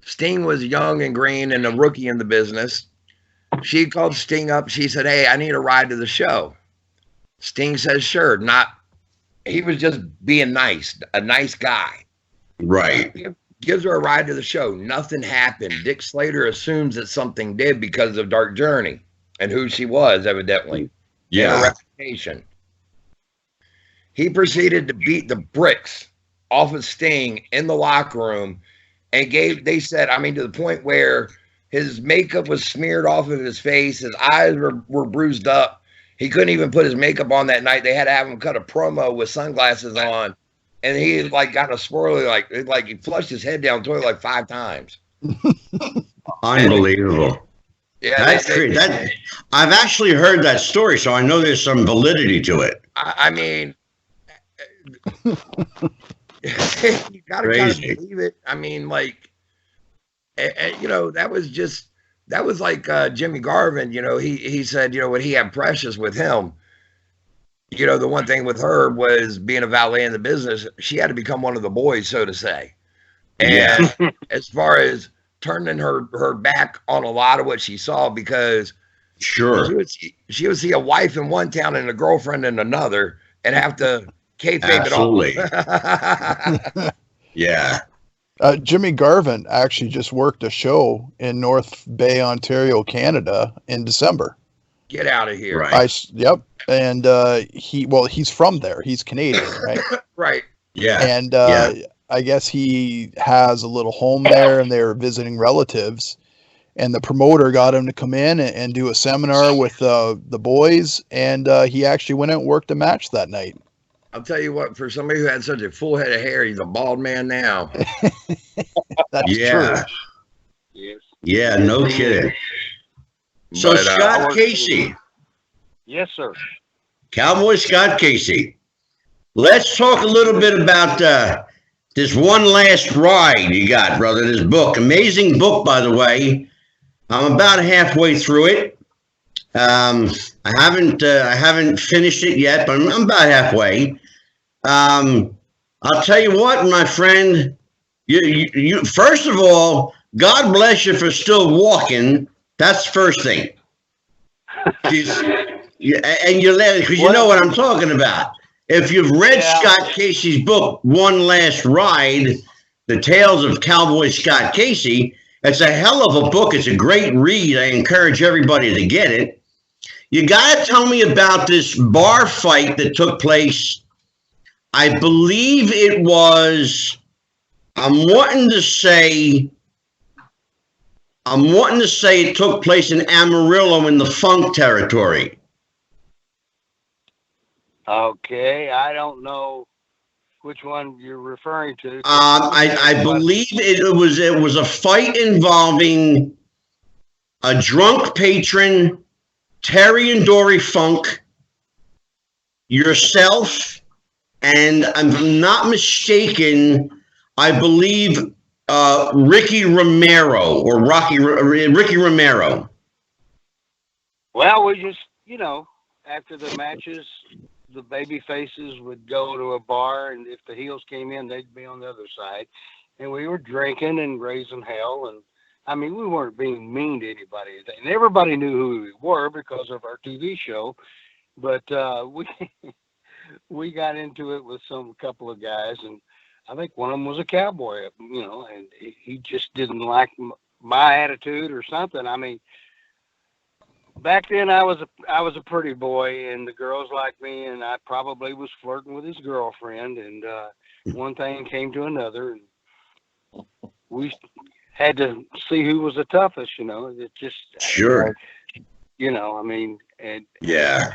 Sting was young and green and a rookie in the business. She called Sting up. She said, "Hey, I need a ride to the show." Sting says, "Sure." He was just being nice, a nice guy.
Right.
Gives her a ride to the show. Nothing happened. Dick Slater assumes that something did because of Dark Journey and who she was, evidently.
Yeah.
And her reputation. He proceeded to beat the bricks off of Sting in the locker room and they said, to the point where his makeup was smeared off of his face. His eyes were bruised up. He couldn't even put his makeup on that night. They had to have him cut a promo with sunglasses on. And he got a swirly, like he flushed his head down the toilet like 5 times.
Unbelievable.
Yeah,
that's great. I've actually heard that story, so I know there's some validity to it.
You gotta kind of believe it. That was like Jimmy Garvin. He said, when he had Precious with him, the one thing with her was being a valet in the business. She had to become one of the boys, so to say. And as far as turning her back on a lot of what she saw, because
sure
she would see a wife in one town and a girlfriend in another, and have to kayfabe it all.
Yeah.
Jimmy Garvin actually just worked a show in North Bay, Ontario, Canada in December.
Get out of here.
Right. Yep. And he's from there. He's Canadian, right?
Right.
Yeah.
And I guess he has a little home there, and they're visiting relatives. And the promoter got him to come in and do a seminar with the boys, and he actually went out and worked a match that night.
I'll tell you what, for somebody who had such a full head of hair, he's a bald man now.
That's true.
Yes.
Yeah, no kidding. So Scott Casey.
Yes, sir.
Cowboy Scott Casey. Let's talk a little bit about this One Last Ride you got, brother. This book, amazing book, by the way. I'm about halfway through it. I haven't finished it yet, but I'm about halfway. I'll tell you what, my friend. You first of all, God bless you for still walking. That's the first thing. And you're laughing because you know what I'm talking about. If you've read Scott Casey's book, One Last Ride, The Tales of Cowboy Scott Casey, it's a hell of a book. It's a great read. I encourage everybody to get it. You got to tell me about this bar fight that took place. I believe it was, I'm wanting to say it took place in Amarillo in the Funk territory.
Okay, I don't know which one you're referring to.
I believe it was a fight involving a drunk patron, Terry and Dory Funk, yourself, and I'm not mistaken, I believe Ricky Romero or Ricky Romero.
Well, we just, after the matches, the baby faces would go to a bar, and if the heels came in, they'd be on the other side. And we were drinking and raising hell. And we weren't being mean to anybody. And everybody knew who we were because of our TV show. But we got into it with a couple of guys, and I think one of them was a cowboy, and he just didn't like my attitude or something. back then I was a pretty boy, and the girls liked me, and I probably was flirting with his girlfriend, and one thing came to another, and we had to see who was the toughest. It just
Sure.
I mean, and
Yeah.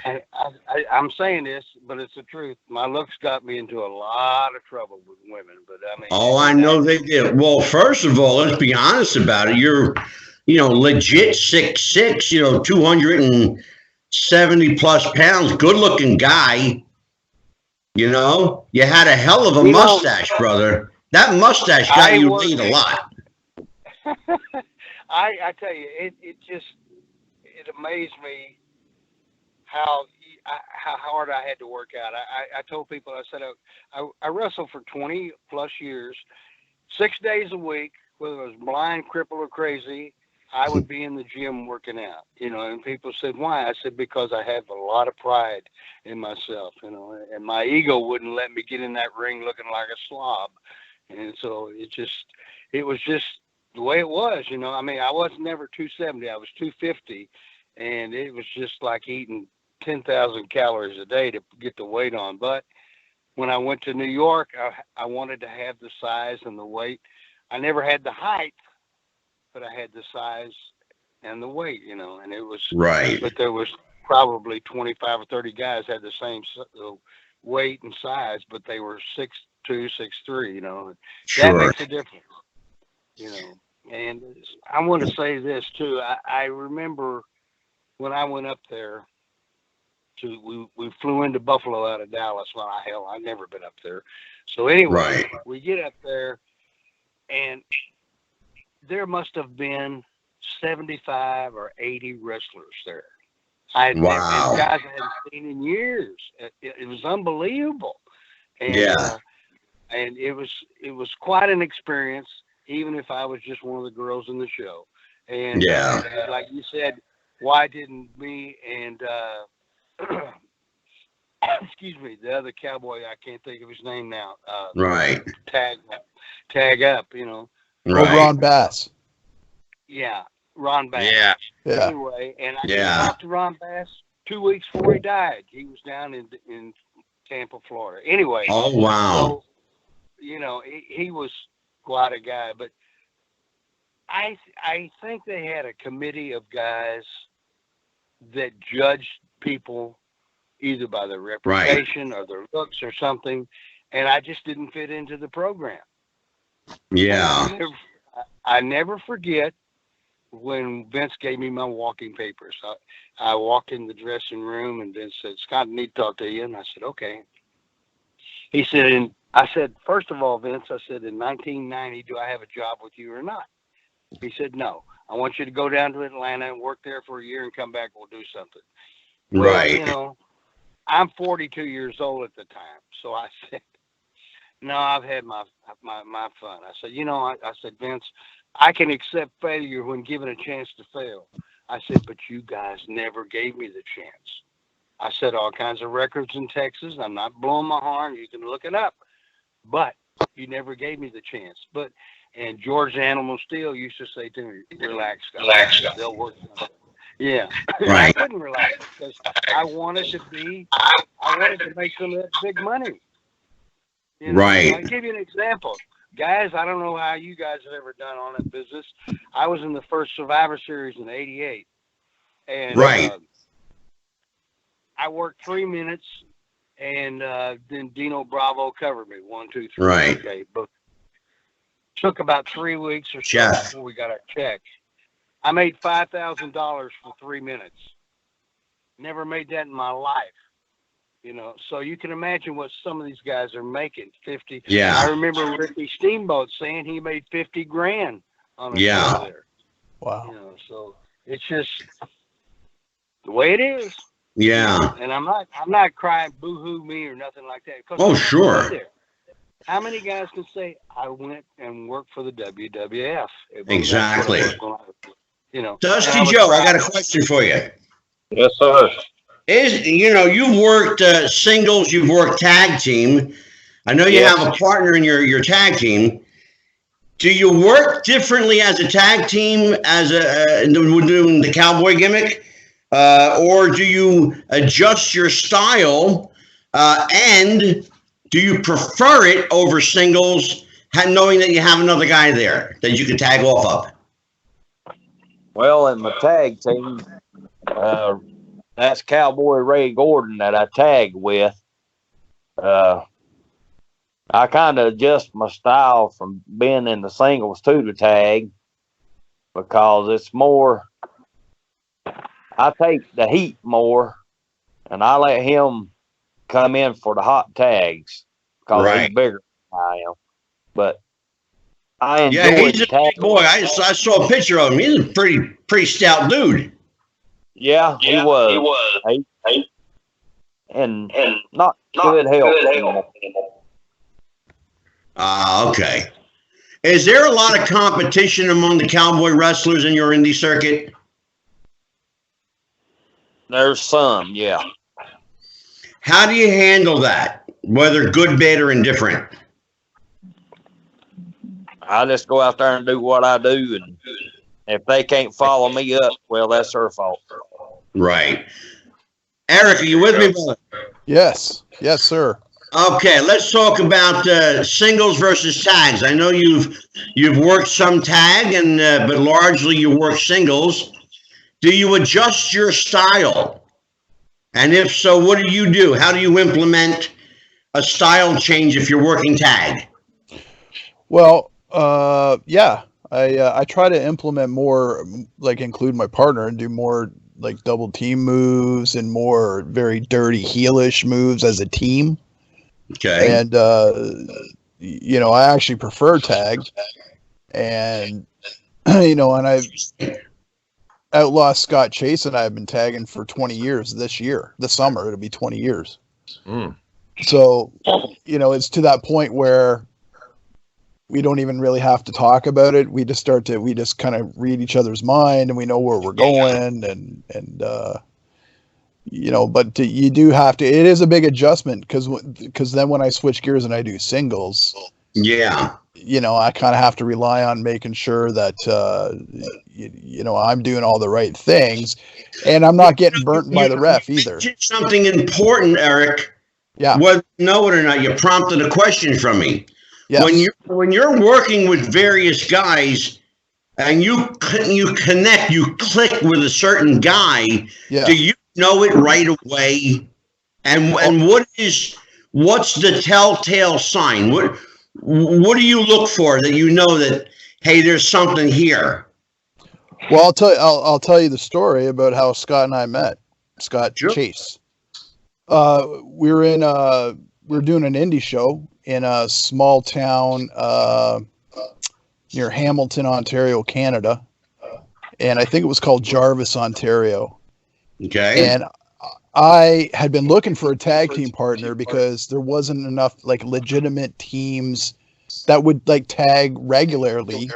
I'm saying this, but it's the truth. My looks got me into a lot of trouble with women, but I mean.
Oh, I know they did. Well, first of all, let's be honest about it. You're, legit 6'6", 270 plus pounds, good looking guy. You had a hell of a mustache, brother. That mustache got you laid a lot.
I tell you, it amazed me how hard I had to work out. I told people, I said, I wrestled for 20 plus years, 6 days a week, whether I was blind, crippled, or crazy. I would be in the gym working out, and people said, why? I said, because I have a lot of pride in myself, and my ego wouldn't let me get in that ring looking like a slob. And so it was just the way it was, I mean, I was never 270, I was 250, and it was just like eating 10,000 calories a day to get the weight on. But when I went to New York, I wanted to have the size and the weight. I never had the height, but I had the size and the weight, and it was
right.
But there was probably 25 or 30 guys had the same weight and size, but they were 6'2", 6'3",
Sure.
That makes a difference, And I want to say this too. I remember when I went up there we flew into Buffalo out of Dallas. Well, I've never been up there. So anyway, We get up there, and there must have been 75 or 80 wrestlers there.
Wow.
Guys I hadn't seen in years. It was unbelievable. And, and it was quite an experience, even if I was just one of the girls in the show. And like you said, why didn't me and excuse me, the other cowboy, I can't think of his name now.
Right.
Tag up,
Right. Oh, Ron Bass.
Yeah, Ron Bass.
Yeah.
Anyway, and I talked to Ron Bass 2 weeks before he died. He was down in Tampa, Florida. Anyway.
Oh, wow.
So, he was quite a guy, but I think they had a committee of guys that judged people either by their reputation or their looks or something, and I just didn't fit into the program.
Yeah.
I never forget when Vince gave me my walking papers. I walked in the dressing room, and Vince said, "Scott, I need to talk to you." And I said, "Okay." He said, and I said, "First of all, Vince," I said, "in 1990, do I have a job with you or not?" He said, "No. I want you to go down to Atlanta and work there for a year and come back. We'll do something."
Right.
Well, I'm 42 years old at the time. So I said, "No, I've had my fun." I said, I said, "Vince, I can accept failure when given a chance to fail." I said, "But you guys never gave me the chance." I set all kinds of records in Texas. I'm not blowing my horn. You can look it up. But you never gave me the chance. And George Animal Steel used to say to me, "Relax, Scott. They'll work on it." Yeah.
Right.
I couldn't relax because I wanted to make some of that big money.
Right.
I'll give you an example. Guys, I don't know how you guys have ever done on that business. I was in the first Survivor Series in '88. And I worked 3 minutes, and then Dino Bravo covered me. 1, 2, 3.
Right.
Okay, but took about 3 weeks or so before we got our check. I made $5,000 for 3 minutes. Never made that in my life. So you can imagine what some of these guys are making. 50.
Yeah.
I remember Ricky Steamboat saying he made 50 grand on a show there.
Wow.
So it's just the way it is.
Yeah.
And I'm not crying boo-hoo me or nothing like that.
Oh, sure.
How many guys can say I went and worked for the WWF?
Exactly. Dusty
I
Joe, I got a question for you.
Yes, sir.
You've worked singles, you've worked tag team. I know you have a partner in your tag team. Do you work differently as a tag team as doing the cowboy gimmick? or do you adjust your style, and do you prefer it over singles, knowing that you have another guy there that you can tag off of?
Well, in my tag team, that's Cowboy Ray Gordon that I tag with. I kind of adjust my style from being in the singles to the tag because it's more, I take the heat more and I let him come in for the hot tags because he's bigger than I am. But I enjoy
he's a big boy. I saw a picture of him. He's a pretty stout dude.
Yeah, he was. And not good health anymore.
Okay. Is there a lot of competition among the cowboy wrestlers in your indie circuit?
There's some, yeah.
How do you handle that, whether good, bad, or indifferent?
I just go out there and do what I do, and if they can't follow me up, well, that's their fault.
Right. Eric, are you with me, brother?
Yes, sir.
Okay, let's talk about singles versus tags. I know you've worked some tag, and but largely you work singles. Do you adjust your style? And if so, what do you do? How do you implement a style change if you're working tag?
Well, yeah, I try to implement more, like include my partner and do more like double team moves and more very dirty heelish moves as a team.
Okay.
And, I actually prefer tag, and, and I've Outlaw Scott Chase and I have been tagging for 20 years this summer, it'll be 20 years. So, it's to that point where we don't even really have to talk about it. We just kind of read each other's mind and we know where we're going but you do have to, it is a big adjustment because then when I switch gears and I do singles, I kind of have to rely on making sure that, I'm doing all the right things and I'm not getting burnt by the ref either.
Something important, Eric.
Yeah.
Whether you know it or not, you prompted a question from me.
Yes.
When you're working with various guys and you connect, you click with a certain guy, do you know it right away? And what's the telltale sign? What do you look for that you know that, hey, there's something here?
Well, I'll tell you the story about how Scott and I met. Scott Chase. We were doing an indie show in a small town near Hamilton, Ontario, Canada. And I think it was called Jarvis, Ontario.
Okay.
And I had been looking for a tag team partner because there wasn't enough like legitimate teams that would like tag regularly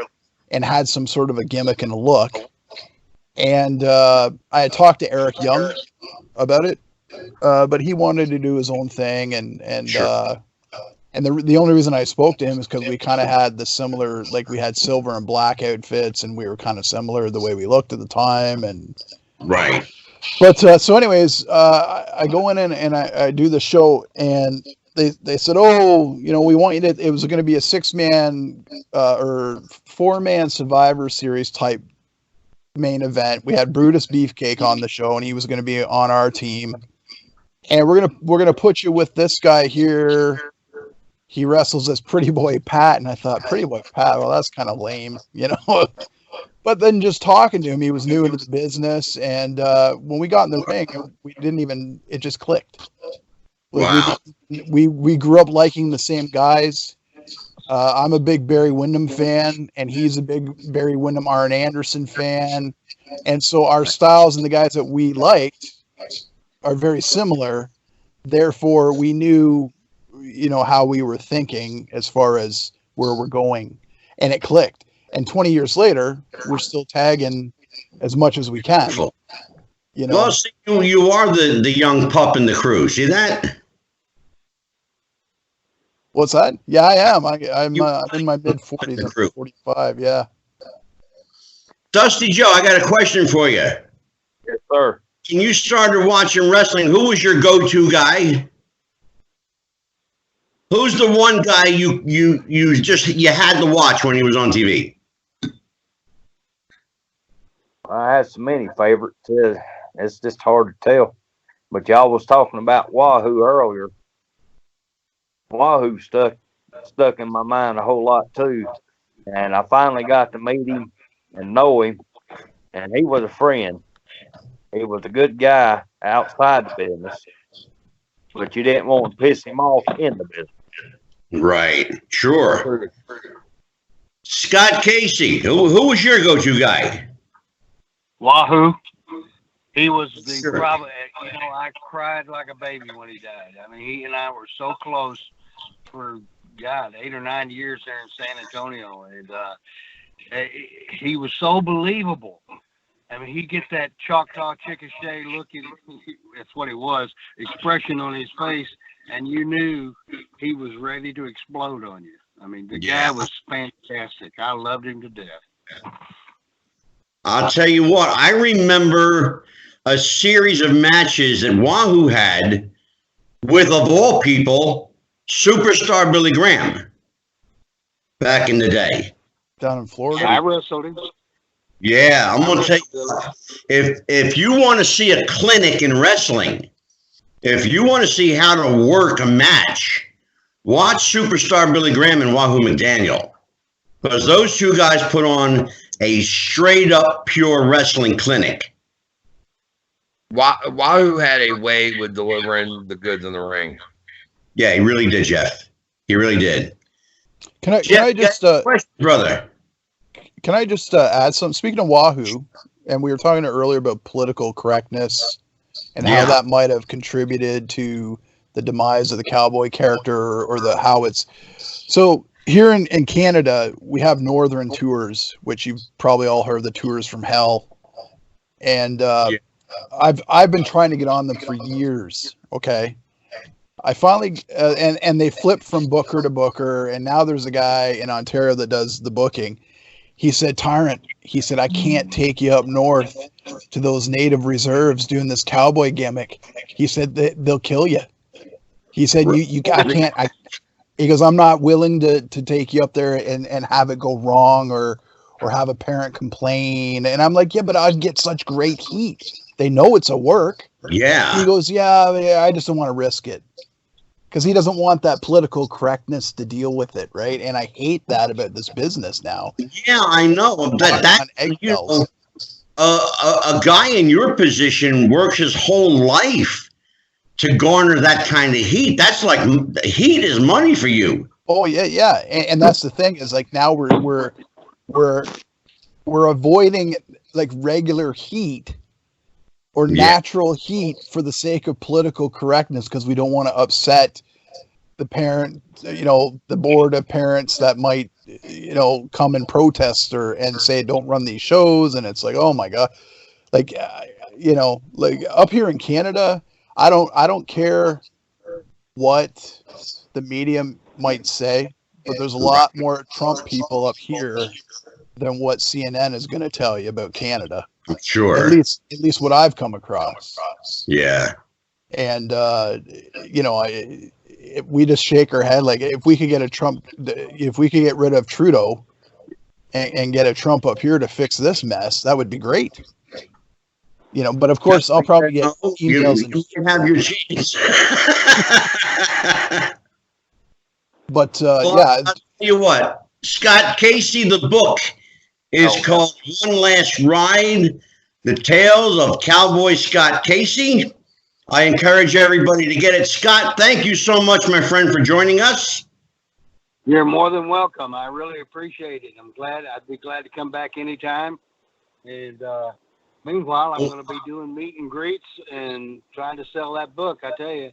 and had some sort of a gimmick and a look. And I had talked to Eric Young about it, but he wanted to do his own thing. And sure. And the only reason I spoke to him is because we kind of had the similar, like we had silver and black outfits and we were kind of similar the way we looked at the time. And
right.
But so anyways, I go in and I do the show and they said, oh, we want you to, it was going to be a 6-man or 4-man Survivor Series type main event. We had Brutus Beefcake on the show and he was going to be on our team. And we're going to put you with this guy here. He wrestles as Pretty Boy Pat. And I thought, Pretty Boy Pat, well, that's kind of lame, But then just talking to him, he was new into the business. And when we got in the ring, it just clicked.
Wow.
We grew up liking the same guys. I'm a big Barry Windham fan, and he's a big Barry Windham, Arn Anderson fan. And so our styles and the guys that we liked are very similar. Therefore, we knew, how we were thinking as far as where we're going. And it clicked. And 20 years later, we're still tagging as much as we can.
Well, see, you are the young pup in the crew. See that?
What's that? Yeah, I am. I'm in my mid 40s. I'm 45. Yeah.
Dusty Joe, I got a question for you.
Yes, sir.
when you started watching wrestling, who was your go-to guy? Who's the one guy you had to watch when he was on TV?
I had so many favorites. It's just hard to tell. But y'all was talking about Wahoo earlier. Wahoo stuck in my mind a whole lot too. And I finally got to meet him and know him. And he was a friend. He was a good guy outside the business. But you didn't want to piss him off in the business.
Right. Sure. Scott Casey, who was your go-to guy?
Wahoo. He was the
Sure.
probably, I cried like a baby when he died. I mean, he and I were so close for, God, 8 or 9 years there in San Antonio. And he was so believable. I mean, he'd get that Choctaw Chickasha look, that's what he was, expression on his face, and you knew he was ready to explode on you. I mean, the guy was fantastic. I loved him to death.
I'll tell you what, I remember a series of matches that Wahoo had with, of all people, superstar Billy Graham back in the day.
Down in Florida?
I wrestled him.
Yeah, I'm going to tell you, if you want to see a clinic in wrestling, if you want to see how to work a match, watch superstar Billy Graham and Wahoo McDaniel. Because those two guys put on a straight-up pure wrestling clinic.
Wahoo had a way with delivering the goods in the ring.
Yeah, he really did, Jeff. He really did.
Can I just
brother?
Can I just add something? Speaking of Wahoo, and we were talking earlier about political correctness and how that might have contributed to the demise of the cowboy character or the how it's. So here in Canada, we have Northern Tours, which you've probably all heard, the Tours from Hell, and I've been trying to get on them for years. Okay. I finally and they flipped from booker to booker, and now there's a guy in Ontario that does the booking. He said, Tyrant, he said, I can't take you up north to those native reserves doing this cowboy gimmick. He said they'll kill you. He said he goes, I'm not willing to take you up there and have it go wrong or have a parent complain. And I'm like, yeah, but I'd get such great heat. They know it's a work.
Yeah.
He goes, yeah, I just don't want to risk it. Because he doesn't want that political correctness to deal with it, right? And I hate that about this business now.
Yeah, I know. A guy in your position works his whole life to garner that kind of heat. That's like, heat is money for you.
Oh yeah. And that's the thing is like now we're avoiding like regular heat or natural heat for the sake of political correctness because we don't want to upset the parent, the board of parents that might, come and protest and say don't run these shows. And it's like, oh my God, like, like up here in Canada, I don't care what the media might say, but there's a lot more Trump people up here than what CNN is going to tell you about Canada.
Sure.
At least what I've come across.
Yeah.
And we just shake our head like if we could get rid of Trudeau and get a Trump up here to fix this mess, that would be great. But of course I'll probably get emails.
You can have your chance.
But
I'll tell you what, Scott Casey, the book is called One Last Ride, The Tales of Cowboy Scott Casey. I encourage everybody to get it. Scott, thank you so much, my friend, for joining us.
You're more than welcome. I really appreciate it. I'd be glad to come back anytime. And meanwhile, I'm going to be doing meet and greets and trying to sell that book. I tell you,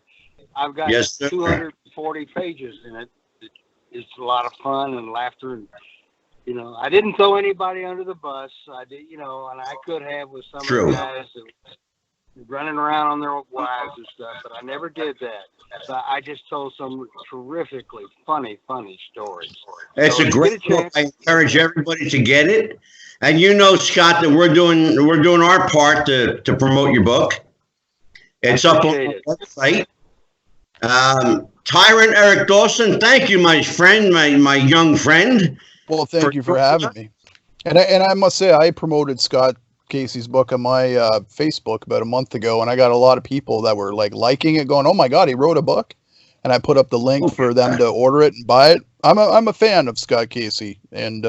I've got 240 pages in it. It's a lot of fun and laughter. And, I didn't throw anybody under the bus. I did, and I could have with some of the guys that running around on their wives and stuff, but I never did that. So I just told some terrifically funny stories.
It's a great book. I encourage everybody to get it. And you know, Scott, that we're doing our part to promote your book. It's up on the website. Tyrant Eric Dawson, thank you, my friend, my young friend.
Well, thank you for having me. And I must say, I promoted Scott Casey's book on my Facebook about a month ago, and I got a lot of people that were like liking it, going, "Oh my God, he wrote a book!" And I put up the link for them to order it and buy it. I'm a fan of Scott Casey, and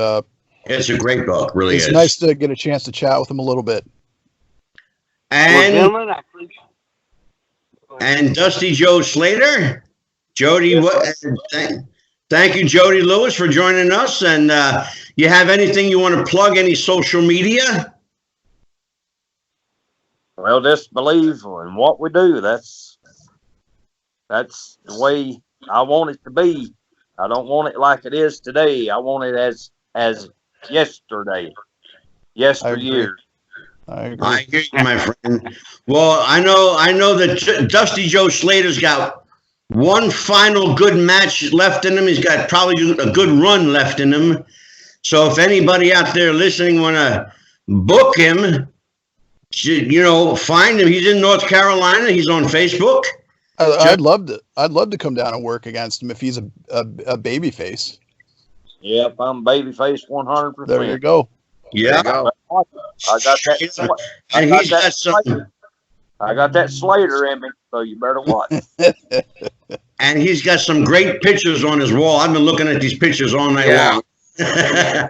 it's a great book, really.
It's nice to get a chance to chat with him a little bit.
And Dusty Joe Slater, Jody. Thank you, Jody Lewis, for joining us. And you have anything you want to plug? Any social media?
Well, just believe in what we do. That's the way I want it to be. I don't want it like it is today. I want it as yesterday, yesteryear.
I hear you, my friend. Well, I know that Dusty Joe Slater's got one final good match left in him. He's got probably a good run left in him. So if anybody out there listening want to book him, find him. He's in North Carolina. He's on Facebook.
I'd love to come down and work against him if he's a baby face.
Yep, I'm baby face 100%.
There you go.
Yeah,
I got that. I got that Slater in me, so you better watch.
And he's got some great pictures on his wall. I've been looking at these pictures all night long.
Yeah,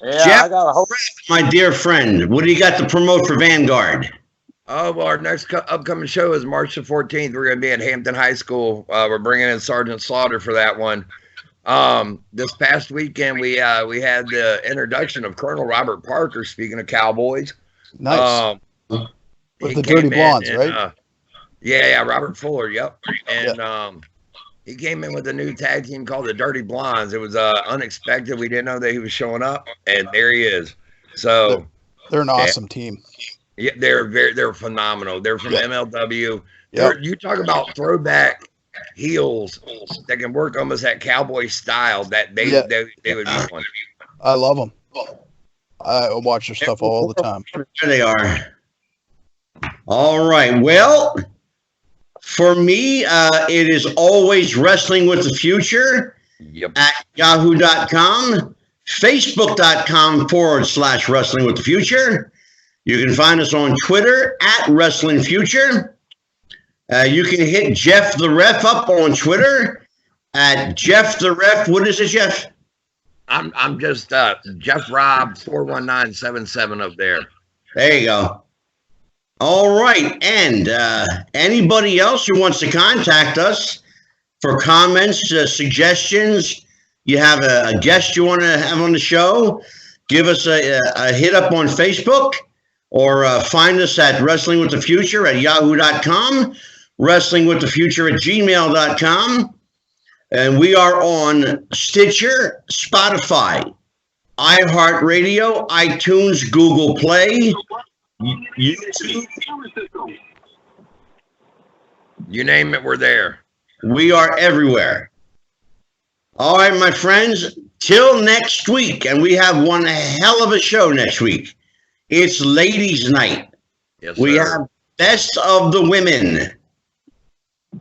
Jeff,
I got a hope.
My dear friend, what do you got to promote for Vanguard?
Oh, well, our next upcoming show is March the 14th. We're going to be at Hampton High School. We're bringing in Sergeant Slaughter for that one. This past weekend, we had the introduction of Colonel Robert Parker, speaking of Cowboys.
Nice. With the Dirty Blondes, right?
Yeah, Robert Fuller, yep. And he came in with a new tag team called the Dirty Blondes. It was unexpected. We didn't know that he was showing up, and there he is. So
they're an awesome team.
Yeah, they're phenomenal. They're from MLW. You talk about throwback heels that can work almost that cowboy style that they would be one.
I love them. I watch their stuff all the time.
There they are. All right. Well, for me, it is always Wrestling with the Future at yahoo.com, facebook.com/Wrestling with the Future. You can find us on Twitter at Wrestling Future. You can hit Jeff the Ref up on Twitter at Jeff the Ref. What is it, Jeff?
I'm just Jeff Rob 41977 up there.
There you go. All right, and anybody else who wants to contact us for comments, suggestions, you have a guest you want to have on the show, give us a hit up on Facebook, or find us at Wrestling with the Future at yahoo.com, wrestlingwiththefuture at gmail.com. And we are on Stitcher, Spotify, iHeartRadio, iTunes, Google Play, YouTube.
You name it, we're there.
We are everywhere. All right, my friends, till next week. And we have one hell of a show next week. It's Ladies' Night.
Yes,
we
sir.
have Best of the Women.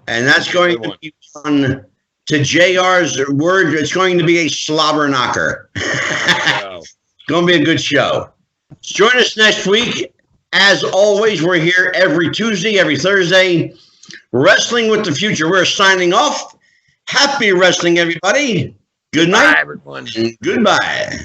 And that's going to be on, to JR's word, it's going to be a slobber knocker.
Wow.
It's going to be a good show. Join us next week. As always, we're here every Tuesday, every Thursday. Wrestling with the Future. We're signing off. Happy wrestling, everybody. Good night.
Bye, everyone.
And goodbye.